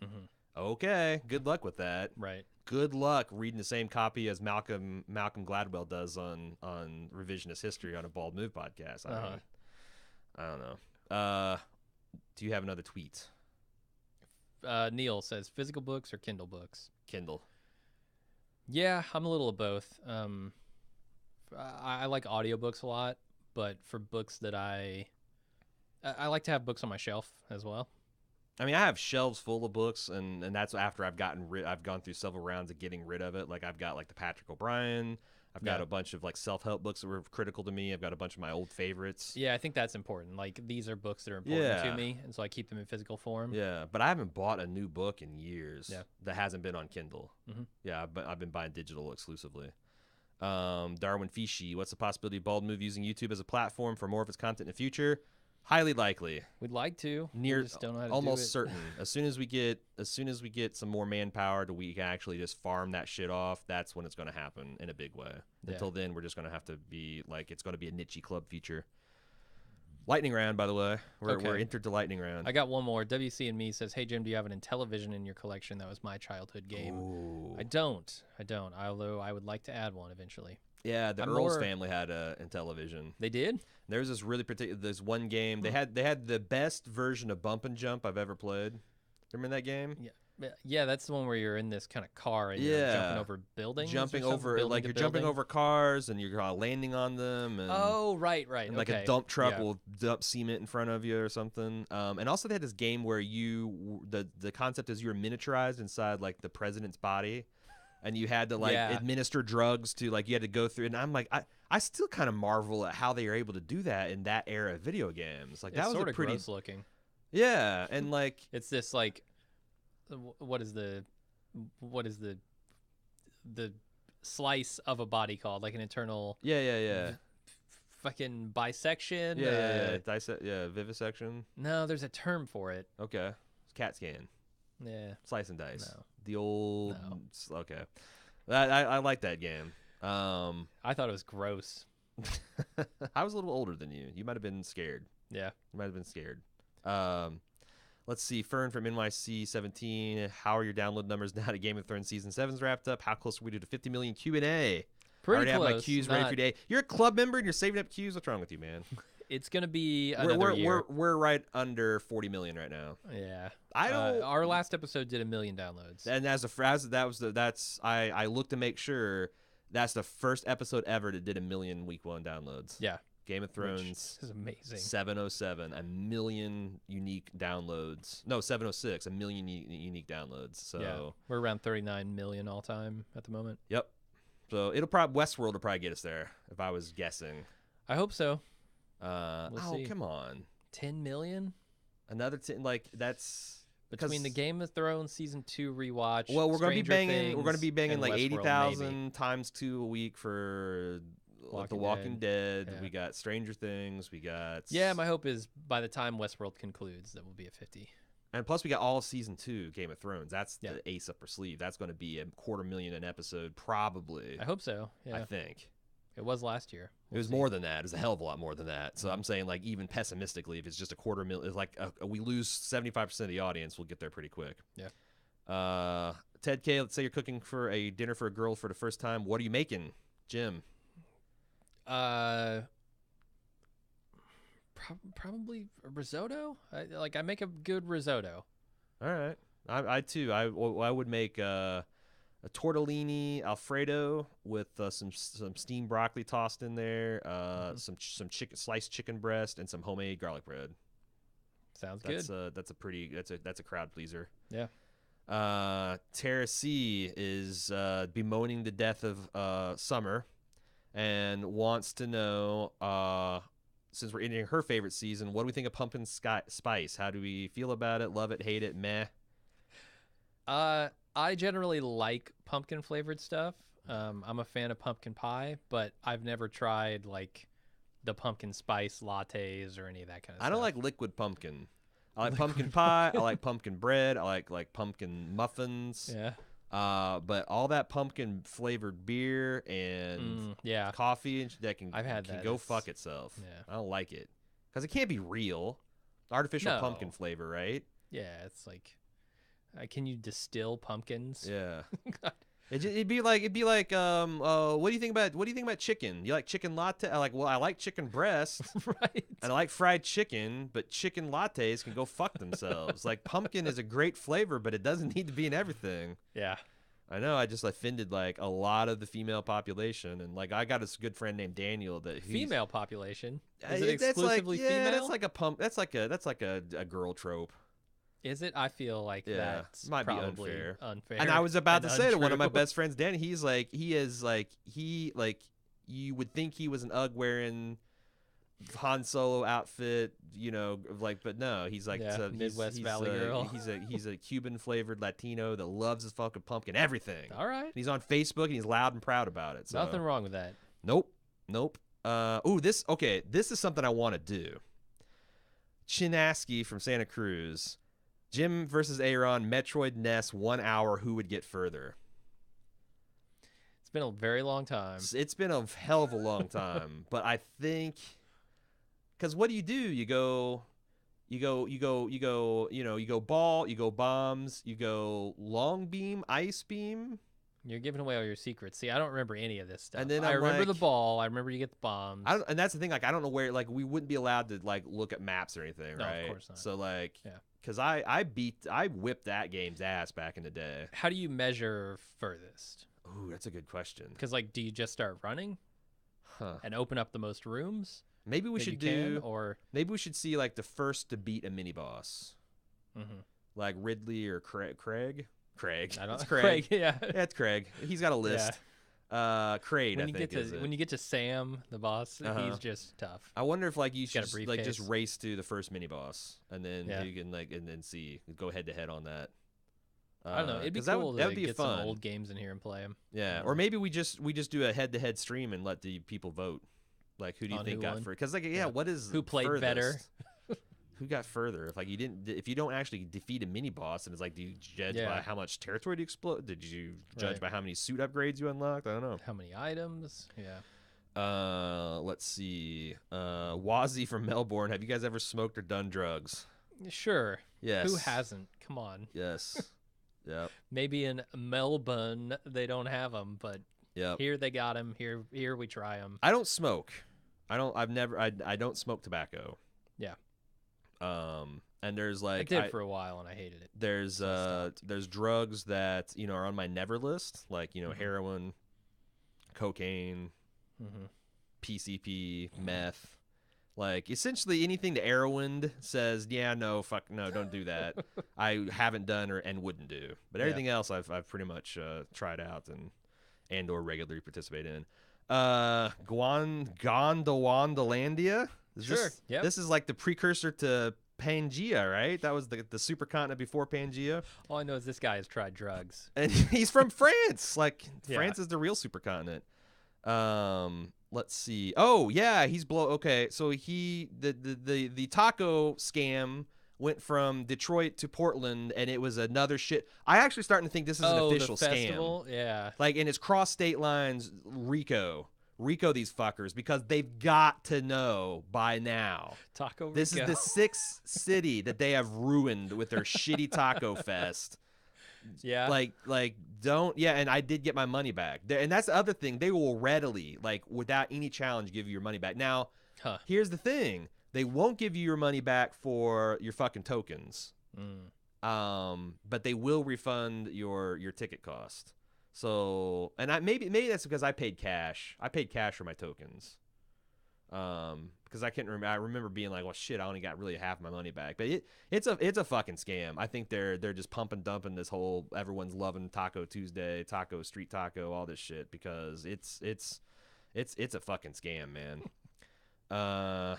B: Okay, good luck with that.
A: Right.
B: Good luck reading the same copy as Malcolm Gladwell does on revisionist history on a Bald Move podcast. I don't know. Do you have another tweet?
A: Neil says physical books or Kindle books?
B: Kindle.
A: Yeah, I'm a little of both. I like audiobooks a lot, but for books that I like to have books on my shelf as well.
B: I mean, I have shelves full of books, and that's after I've gone through several rounds of getting rid of it. Like I've got like the Patrick O'Brien. I've got a bunch of like self-help books that were critical to me. I've got a bunch of my old favorites.
A: Yeah, I think that's important. Like these are books that are important to me, and so I keep them in physical form.
B: Yeah, but I haven't bought a new book in years.
A: Yeah.
B: That hasn't been on Kindle.
A: Mm-hmm.
B: Yeah, I've been buying digital exclusively. Darwin Fishy, what's the possibility of Bald Move using YouTube as a platform for more of its content in the future? Highly likely.
A: We'd like to.
B: Near,
A: we just don't know how to
B: almost
A: do it.
B: certain. As soon as we get some more manpower to we can actually just farm that shit off, that's when it's going to happen in a big way.
A: Yeah.
B: Until then, we're just going to have to be like, it's going to be a niche club feature. Lightning round, by the way. We're entered to lightning round.
A: I got one more. WC and me says, "Hey Jim, do you have an Intellivision in your collection? That was my childhood game."
B: Ooh.
A: I don't. Although I would like to add one eventually.
B: Yeah, the Earls family had a Intellivision.
A: They did?
B: There was this really particular. There's one game they had the best version of Bump and Jump I've ever played. Remember that game?
A: Yeah, that's the one where you're in this kind of car and you're jumping over buildings.
B: Jumping over cars and you're landing on them. And,
A: right.
B: And like a dump truck will dump cement in front of you or something. And also they had this game where the concept is you were miniaturized inside like the president's body. And you had to administer drugs to you had to go through. And I'm like, I still kind of marvel at how they are able to do that in that era of video games. Like that was
A: sort of
B: pretty
A: gross looking.
B: Yeah, and like
A: it's this like, what is the slice of a body called? Like an internal.
B: Yeah.
A: Fucking bisection.
B: Vivisection.
A: No, there's a term for it.
B: Okay, CAT scan.
A: Yeah.
B: Slice and dice.
A: No.
B: The old. No. Okay. I like that game.
A: I thought it was gross.
B: I was a little older than you. You might have been scared.
A: Yeah.
B: You might have been scared. Let's see. Fern from NYC17. How are your download numbers now to Game of Thrones Season 7's wrapped up? How close are we to 50 million Q&A?
A: Pretty
B: I already
A: close.
B: have my Qs ready for today. You're a club member and you're saving up Qs? What's wrong with you, man?
A: It's gonna be another year.
B: We're right under 40 million right now.
A: Yeah,
B: I don't.
A: Our last episode did 1 million downloads,
B: and I looked to make sure that's the first episode ever that did 1 million week 1 downloads.
A: Yeah,
B: Game of Thrones.
A: This is amazing.
B: 707, 1 million unique downloads. No, 706, 1 million unique downloads. So
A: yeah, we're around 39 million all time at the moment.
B: Yep. So Westworld will probably get us there if I was guessing.
A: I hope so.
B: We'll see. Come on.
A: 10 million?
B: Another 10, that's
A: between the Game of Thrones season 2 rewatch.
B: Well, we're going to be banging like
A: Westworld,
B: 80,000 times 2 a week for The Walking Dead.
A: Yeah.
B: We got Stranger Things. We got
A: my hope is by the time Westworld concludes that we'll be at 50.
B: And plus we got all of season 2 Game of Thrones. That's the ace up our sleeve. That's going to be 250,000 an episode probably.
A: I hope so. Yeah.
B: I think.
A: It was last year.
B: It was more than that. It was a hell of a lot more than that. So I'm saying, like, even pessimistically, if it's just 250,000, it's like we lose 75% of the audience, we'll get there pretty quick.
A: Yeah.
B: Ted K, let's say you're cooking for a dinner for a girl for the first time. What are you making, Jim?
A: Probably risotto. I make a good risotto.
B: All right. I too. I would make a tortellini Alfredo with some steamed broccoli tossed in there, some sliced chicken breast, and some homemade garlic bread.
A: Sounds good.
B: That's a crowd pleaser.
A: Yeah.
B: Tara C is bemoaning the death of Summer, and wants to know, since we're ending her favorite season, what do we think of pumpkin spice? How do we feel about it? Love it? Hate it? Meh.
A: I generally like pumpkin flavored stuff. I'm a fan of pumpkin pie, but I've never tried like the pumpkin spice lattes or any of that kind of stuff.
B: I don't like liquid pumpkin. I like pumpkin pie. I like pumpkin bread. I like pumpkin muffins.
A: Yeah.
B: But all that pumpkin flavored beer and coffee that can go fuck itself.
A: Yeah.
B: I don't like it because it can't be real. Artificial pumpkin flavor, right?
A: Yeah, it's like Can you distill pumpkins?
B: Yeah. It'd be like what do you think about chicken? You like chicken latte? I like chicken breast.
A: Right.
B: And I like fried chicken, but chicken lattes can go fuck themselves. Like pumpkin is a great flavor, but it doesn't need to be in everything.
A: Yeah.
B: I know I just offended like a lot of the female population, and like I got this good friend named Daniel that
A: female population. Is it exclusively
B: female?
A: female?
B: That's like a pump. That's like a girl trope.
A: Is it? I feel like that's
B: might
A: probably
B: be
A: unfair.
B: And I was about to say
A: untrue.
B: to one of my best friends, Dan, he you would think he was an UGG wearing Han Solo outfit, but no, he's like
A: Midwest Valley girl.
B: He's a Cuban flavored Latino that loves his fucking pumpkin, everything.
A: All right.
B: He's on Facebook and he's loud and proud about it. So.
A: Nothing wrong with that.
B: Nope. This is something I want to do. Chinaski from Santa Cruz. Jim versus Aaron, Metroid Ness, 1 hour. Who would get further?
A: It's been a very long time.
B: It's been a hell of a long time, but I think because what do? You go ball, you go bombs, you go long beam, ice beam.
A: You're giving away all your secrets. See, I don't remember any of this stuff.
B: And then
A: I remember the ball. I remember you get the bombs.
B: And that's the thing. Like, I don't know where. Like, we wouldn't be allowed to like look at maps or anything,
A: no,
B: right?
A: Of course not.
B: So like,
A: yeah.
B: Because I whipped that game's ass back in the day.
A: How do you measure furthest?
B: Ooh, that's a good question.
A: Because like, do you just start running, and open up the most rooms?
B: Maybe we should maybe we should see like the first to beat a mini boss, like Ridley or Craig.
A: I don't.
B: It's Craig.
A: Yeah,
B: it's Craig. He's got a list.
A: Yeah.
B: Craig.
A: When you get to Sam, the boss, he's just tough.
B: I wonder if like you should
A: like
B: just race to the first mini boss, and then you can and then go head to head on that.
A: I don't know. It'd be cool to get some old games in here and play them.
B: Yeah, or maybe we just do a head to head stream and let the people vote. Like, who do you think got further? Because like, what is
A: who played
B: furthest?
A: better?
B: Who got further? If you don't actually defeat a mini boss, and it's like, do you judge by how much territory you explode? Did you judge by how many suit upgrades you unlocked? I don't know.
A: How many items? Yeah.
B: Let's see. Wazzy from Melbourne. Have you guys ever smoked or done drugs?
A: Sure.
B: Yes.
A: Who hasn't? Come on.
B: Yes. Yep.
A: Maybe in Melbourne they don't have them, but here they got them. Here we try them.
B: I don't smoke. I don't smoke tobacco.
A: Yeah.
B: And there's like
A: I did for a while and I hated it.
B: There's drugs that are on my never list, like heroin, cocaine, PCP, meth, like essentially anything the Arrowwind says, no, don't do that. I haven't done and wouldn't do, but everything else I've pretty much tried out and or regularly participate in. Gondwandalandia.
A: Sure. Yeah.
B: This is like the precursor to Pangea, right? That was the supercontinent before Pangea.
A: All I know is this guy has tried drugs.
B: And he's from France. Like, France is the real supercontinent. Let's see. Oh, yeah, he's okay, so the taco scam went from Detroit to Portland, and it was another shit. I actually starting to think this is an official
A: the festival?
B: scam.
A: Yeah.
B: Like, and it's cross state lines, Rico these fuckers, because they've got to know by now.
A: Taco Rico.
B: This is the sixth city that they have ruined with their shitty taco fest.
A: Yeah.
B: And I did get my money back. And that's the other thing. They will readily, like, without any challenge, give you your money back. Now, here's the thing. They won't give you your money back for your fucking tokens. But they will refund your ticket cost. So, and maybe that's because I paid cash. I paid cash for my tokens. Because I can't remember. I remember being like, "Well, shit, I only got really half my money back." But it's a fucking scam. I think they're just dumping this whole everyone's loving Taco Tuesday, Taco Street Taco, all this shit because it's a fucking scam, man.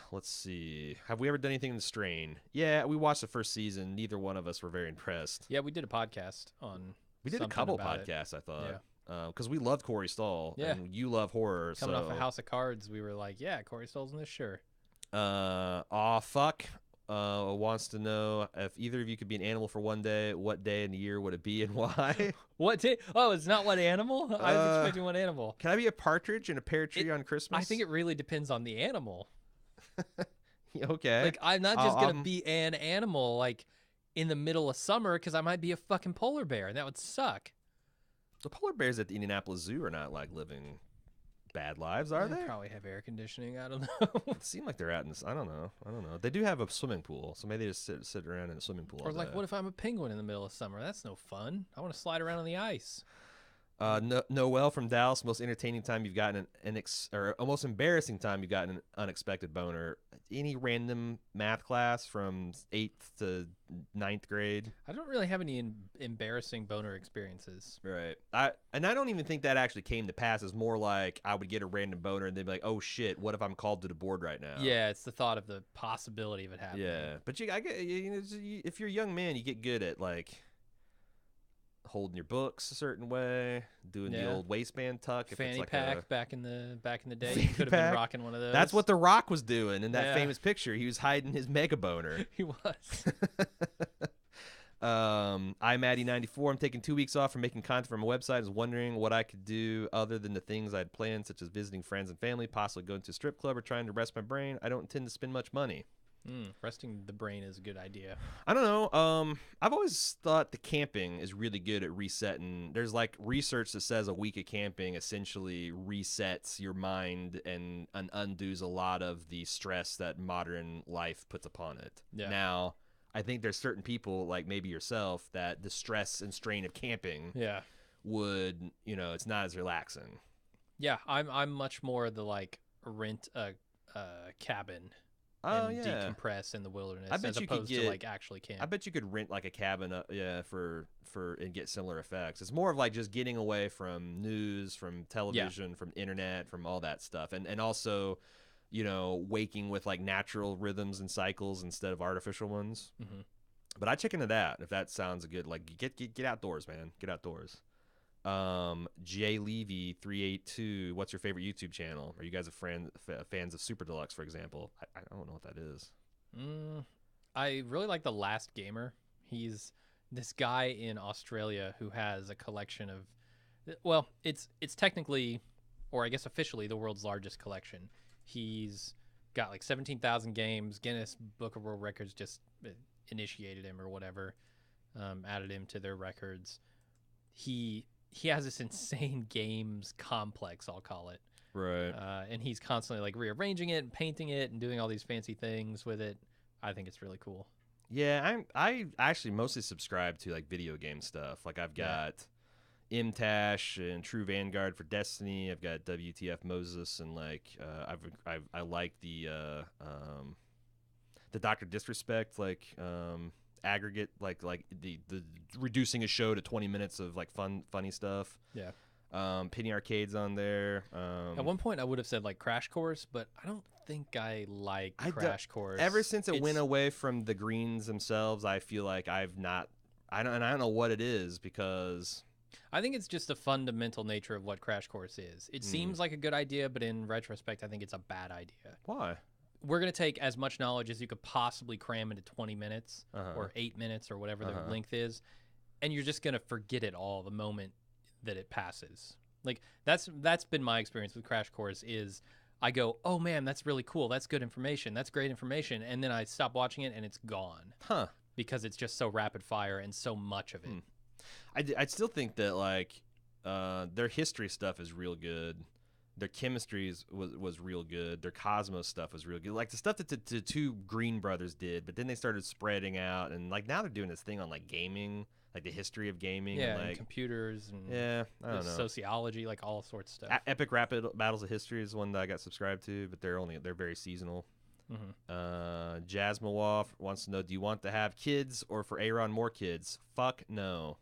B: Let's see. Have we ever done anything in the Strain? Yeah, we watched the first season. Neither one of us were very impressed.
A: Yeah, we did a podcast on.
B: We did a couple podcasts, I thought. Because we loved Corey Stoll, and you love horror.
A: Coming off a House of Cards, we were like, yeah, Corey Stoll's in this, sure.
B: Fuck wants to know if either of you could be an animal for one day, what day in the year would it be and why?
A: What day? Oh, it's not what animal? I was expecting what animal.
B: Can I be a partridge in a pear tree on Christmas?
A: I think it really depends on the animal.
B: Okay.
A: Like, I'm not just going to be an animal. Like, in the middle of summer because I might be a fucking polar bear, and that would suck.
B: The polar bears at the Indianapolis Zoo are not like living bad lives, are they?
A: Probably have air conditioning. I don't know.
B: It seemed like they're out in this. I don't know. They do have a swimming pool, so maybe they just sit around in a swimming pool.
A: Or like, what if I'm a penguin in the middle of summer? That's no fun. I want to slide around on the ice.
B: Noel from Dallas, most entertaining time you've gotten or most embarrassing time you've gotten an unexpected boner. Any random math class from 8th to 9th grade?
A: I don't really have any embarrassing boner experiences.
B: Right. I don't even think that actually came to pass. It's more like I would get a random boner and they'd be like, "Oh shit, what if I'm called to the board right now?"
A: Yeah, it's the thought of the possibility of it happening.
B: Yeah, but if you're a young man, you get good at like holding your books a certain way, doing the old waistband tuck.
A: Fanny
B: if it's like
A: pack back in the day, you could have been rocking one of those.
B: That's what The Rock was doing in that famous picture. He was hiding his mega boner.
A: He was.
B: I'm Maddie94. I'm taking 2 weeks off from making content for my website. I was wondering what I could do other than the things I'd planned, such as visiting friends and family, possibly going to a strip club or trying to rest my brain. I don't intend to spend much money.
A: Resting the brain is a good idea.
B: I don't know. I've always thought the camping is really good at resetting. There's like research that says a week of camping essentially resets your mind and undoes a lot of the stress that modern life puts upon it.
A: Yeah.
B: Now, I think there's certain people, like maybe yourself, that the stress and strain of camping would, it's not as relaxing.
A: Yeah, I'm much more the like rent a cabin. Decompress in the wilderness as opposed to like actually camp.
B: I bet you could rent like a cabin for and get similar effects. It's more of like just getting away from news, from television, from internet, from all that stuff. And also, waking with like natural rhythms and cycles instead of artificial ones. Mm-hmm. But I check into that if that sounds good. Like get outdoors, man. Get outdoors. Lwj&A, what's your favorite YouTube channel? Are you guys fans of Super Deluxe, for example? I don't know what that is.
A: I really like The Last Gamer. He's this guy in Australia who has a collection of, well, it's technically, or I guess officially, the world's largest collection. He's got like 17,000 games. Guinness Book of World Records just initiated him or whatever, added him to their records. He has this insane games complex, I'll call it.
B: Right.
A: And he's constantly like rearranging it and painting it and doing all these fancy things with it. I think it's really cool.
B: Yeah, I actually mostly subscribe to like video game stuff. Like I've got MTash and True Vanguard for Destiny. I've got WTF Moses and like I like the Dr. Disrespect aggregate like the reducing a show to 20 minutes of like funny stuff.
A: Yeah.
B: Penny Arcade's on there.
A: At one point I would have said like Crash Course, but I don't think I like Crash Course.
B: Ever since it went away from the greens themselves, I feel like I don't know what it is, because
A: I think it's just the fundamental nature of what Crash Course is. It seems like a good idea, but in retrospect I think it's a bad idea.
B: Why?
A: We're going to take as much knowledge as you could possibly cram into 20 minutes or 8 minutes or whatever the length is, and you're just going to forget it all the moment that it passes. Like that's been my experience with Crash Course is I go, "Oh man, that's really cool. That's good information. That's great information." And then I stop watching it and it's gone. Because it's just so rapid fire and so much of it.
B: I still think that like their history stuff is real good. Their chemistry was real good. Their Cosmos stuff was real good. Like the stuff that the two Green brothers did, but then they started spreading out, and like now they're doing this thing on like gaming, like the history of gaming, and like
A: computers and
B: I don't know,
A: sociology, like all sorts of stuff.
B: Epic Rapid Battles of History is one that I got subscribed to, but they're very seasonal. Jasmine wants to know, do you want to have kids or for Aaron more kids? Fuck no.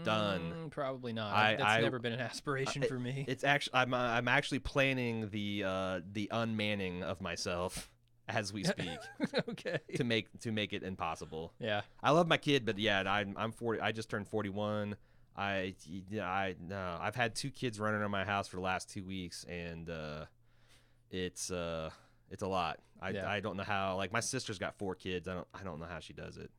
B: Done.
A: Probably not. That's never been an aspiration for me.
B: It's actually I'm actually planning the unmanning of myself as we speak.
A: Okay.
B: To make it impossible.
A: Yeah.
B: I love my kid, but yeah, I'm 40. I just turned 41. I've had 2 kids running around my house for the last 2 weeks, and it's a lot. I don't know how. Like my sister's got 4 kids. I don't know how she does it.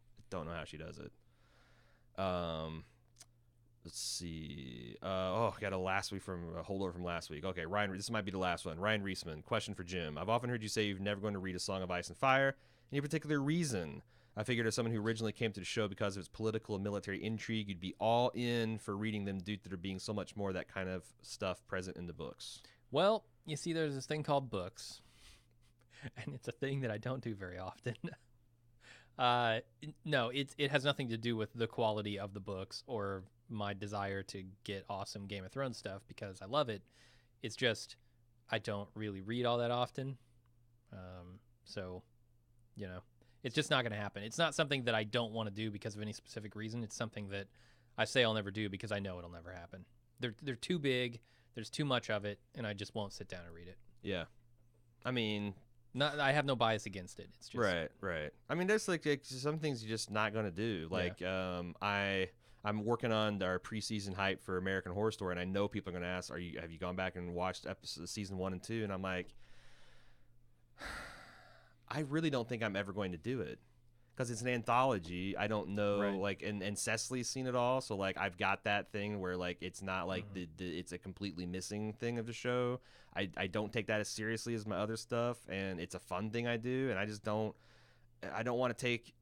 B: Let's see. Got a holdover from last week. Okay, Ryan, this might be the last one. Ryan Reisman, question for Jim. I've often heard you say you're never going to read A Song of Ice and Fire. Any particular reason? I figured as someone who originally came to the show because of its political and military intrigue, you'd be all in for reading them due to there being so much more of that kind of stuff present in the books.
A: Well, you see, there's this thing called books, and it's a thing that I don't do very often. No, it has nothing to do with the quality of the books or my desire to get awesome Game of Thrones stuff because I love it. It's just I don't really read all that often. So, it's just not going to happen. It's not something that I don't want to do because of any specific reason. It's something that I say I'll never do because I know it'll never happen. They're too big. There's too much of it, and I just won't sit down and read it.
B: Yeah. I mean...
A: I have no bias against it. It's just...
B: Right. I mean, there's like some things you're just not going to do. Like, I'm working on our preseason hype for American Horror Story, and I know people are going to ask, have you gone back and watched season 1 and 2? And I'm like... I really don't think I'm ever going to do it because it's an anthology. I don't know, and Cecily's seen it all, so like I've got that thing where like it's not like it's a completely missing thing of the show. I don't take that as seriously as my other stuff, and it's a fun thing I do, and I don't want to take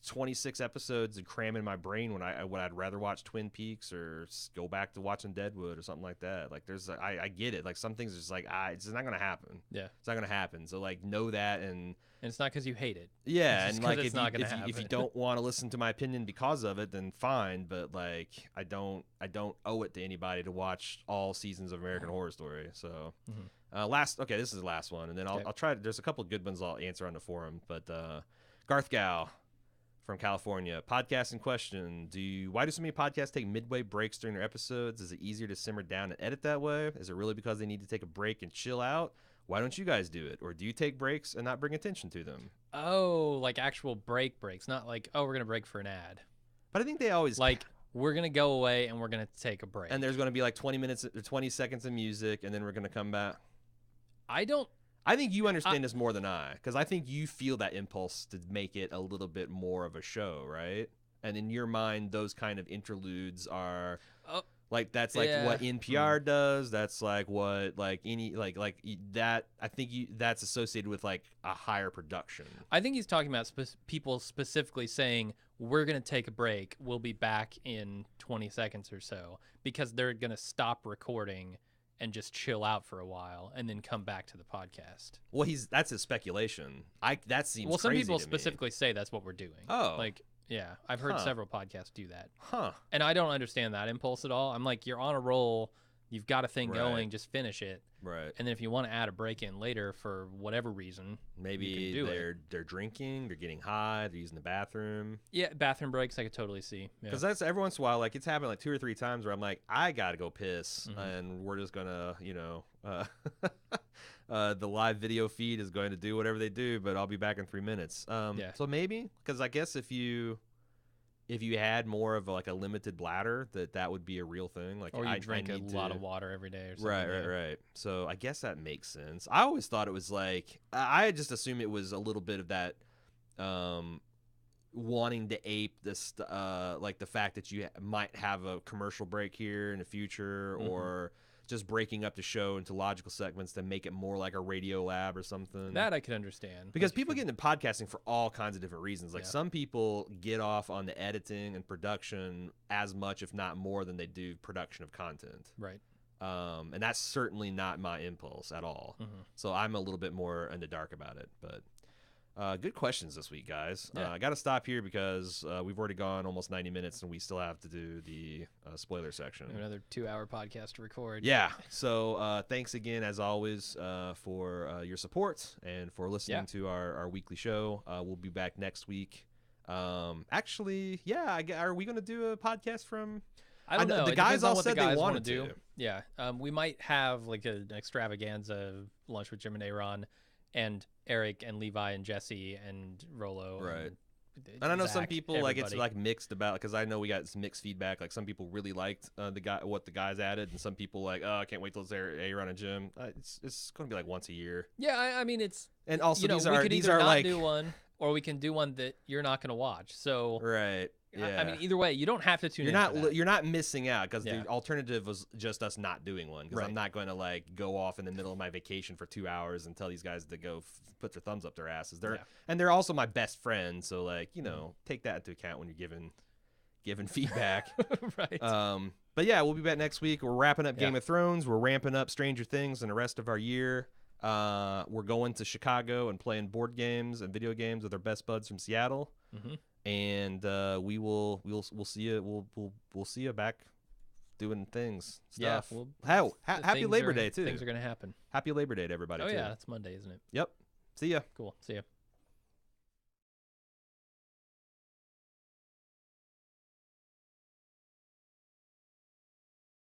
B: 26 episodes and cram in my brain when I'd rather watch Twin Peaks or go back to watching Deadwood or something like that. Like I get it. Like some things are just like it's just not gonna happen.
A: Yeah,
B: it's not gonna happen. So like know that, and
A: it's not because you hate it.
B: Yeah, and like if you don't want to listen to my opinion because of it, then fine. But like I don't owe it to anybody to watch all seasons of American Horror Story. So this is the last one, and then I'll try to. There's a couple of good ones I'll answer on the forum, but Garth Gow from California. Podcast in question. Why do so many podcasts take midway breaks during their episodes? Is it easier to simmer down and edit that way? Is it really because they need to take a break and chill out? Why don't you guys do it? Or do you take breaks and not bring attention to them?
A: Oh, like actual breaks, not like, oh, we're going to break for an ad.
B: But I think they always...
A: Like, we're going to go away and we're going to take a break.
B: And there's going to be like 20 minutes or 20 seconds of music, and then we're going to come back.
A: I
B: think you understand this more than I, because I think you feel that impulse to make it a little bit more of a show, right? And in your mind, those kind of interludes are like that's like what NPR does. That's like what like any like that. I think that's associated with like a higher production.
A: I think he's talking about people specifically saying we're gonna take a break. We'll be back in 20 seconds or so because they're gonna stop recording and just chill out for a while and then come back to the podcast.
B: Well, that's his speculation. That seems
A: well. Some
B: crazy
A: people
B: to
A: specifically
B: me.
A: say that's what we're doing.
B: Oh,
A: like yeah, I've heard several podcasts do that.
B: Huh?
A: And I don't understand that impulse at all. I'm like, you're on a roll. You've got a thing going. Just finish it.
B: Right.
A: And then if you want to add a break in later for whatever reason,
B: maybe they're drinking, they're getting high, they're using the bathroom.
A: Yeah, bathroom breaks I could totally see.
B: Because that's every once in a while, like it's happened like 2 or 3 times where I'm like, I gotta go piss, and we're just gonna, the live video feed is going to do whatever they do, but I'll be back in 3 minutes. So maybe because I guess if you had more of like a limited bladder, that would be a real thing. Like,
A: or you drink a lot of water every day or something.
B: Right. So I guess that makes sense. I always thought it was like, I just assumed it was a little bit of that wanting to ape this, like the fact that you might have a commercial break here in the future, or just breaking up the show into logical segments to make it more like a Radio Lab or something.
A: That I could understand.
B: Because people get into podcasting for all kinds of different reasons. Like some people get off on the editing and production as much, if not more, than they do production of content.
A: Right.
B: And that's certainly not my impulse at all. So I'm a little bit more in the dark about it. But good questions this week, guys. I got to stop here because we've already gone almost 90 minutes and we still have to do the spoiler section.
A: Another 2-hour podcast to record.
B: Yeah. So thanks again, as always, for your support and for listening to our weekly show. We'll be back next week. Actually, are we going to do a podcast from...
A: I don't know.
B: The guys all said they wanted
A: to.
B: to.
A: Yeah. We might have like an extravaganza lunch with Jim and Aaron and Eric and Levi and Jesse and Rollo.
B: Right. And I know some people like it's like mixed about, because I know we got some mixed feedback. Like some people really liked what the guys added, and some people like, oh, I can't wait till it's Aaron and Jim. It's going to be like once a year.
A: Yeah, I mean it's.
B: And also
A: we could either not do one, or we can do one that you're not going to watch. So
B: right.
A: I mean, either way, you don't have to tune
B: you're
A: in.
B: not you're not missing out, because
A: Yeah.
B: the alternative was just us not doing one, because
A: Right.
B: I'm not going to like go off in the middle of my vacation for 2 hours and tell these guys to go put their thumbs up their asses. They're also my best friends, so like, you know, take that into account when you're giving feedback.
A: Right.
B: But yeah, we'll be back next week. We're wrapping up Game of Thrones. We're ramping up Stranger Things and the rest of our year. We're going to Chicago and playing board games and video games with our best buds from Seattle.
A: Mm-hmm.
B: And we'll see you. We'll see you back doing stuff.
A: Yeah.
B: Happy Labor Day too.
A: Things are gonna happen.
B: Happy Labor Day to everybody.
A: Oh
B: too.
A: yeah, it's Monday, isn't it?
B: Yep. See ya.
A: Cool. See ya.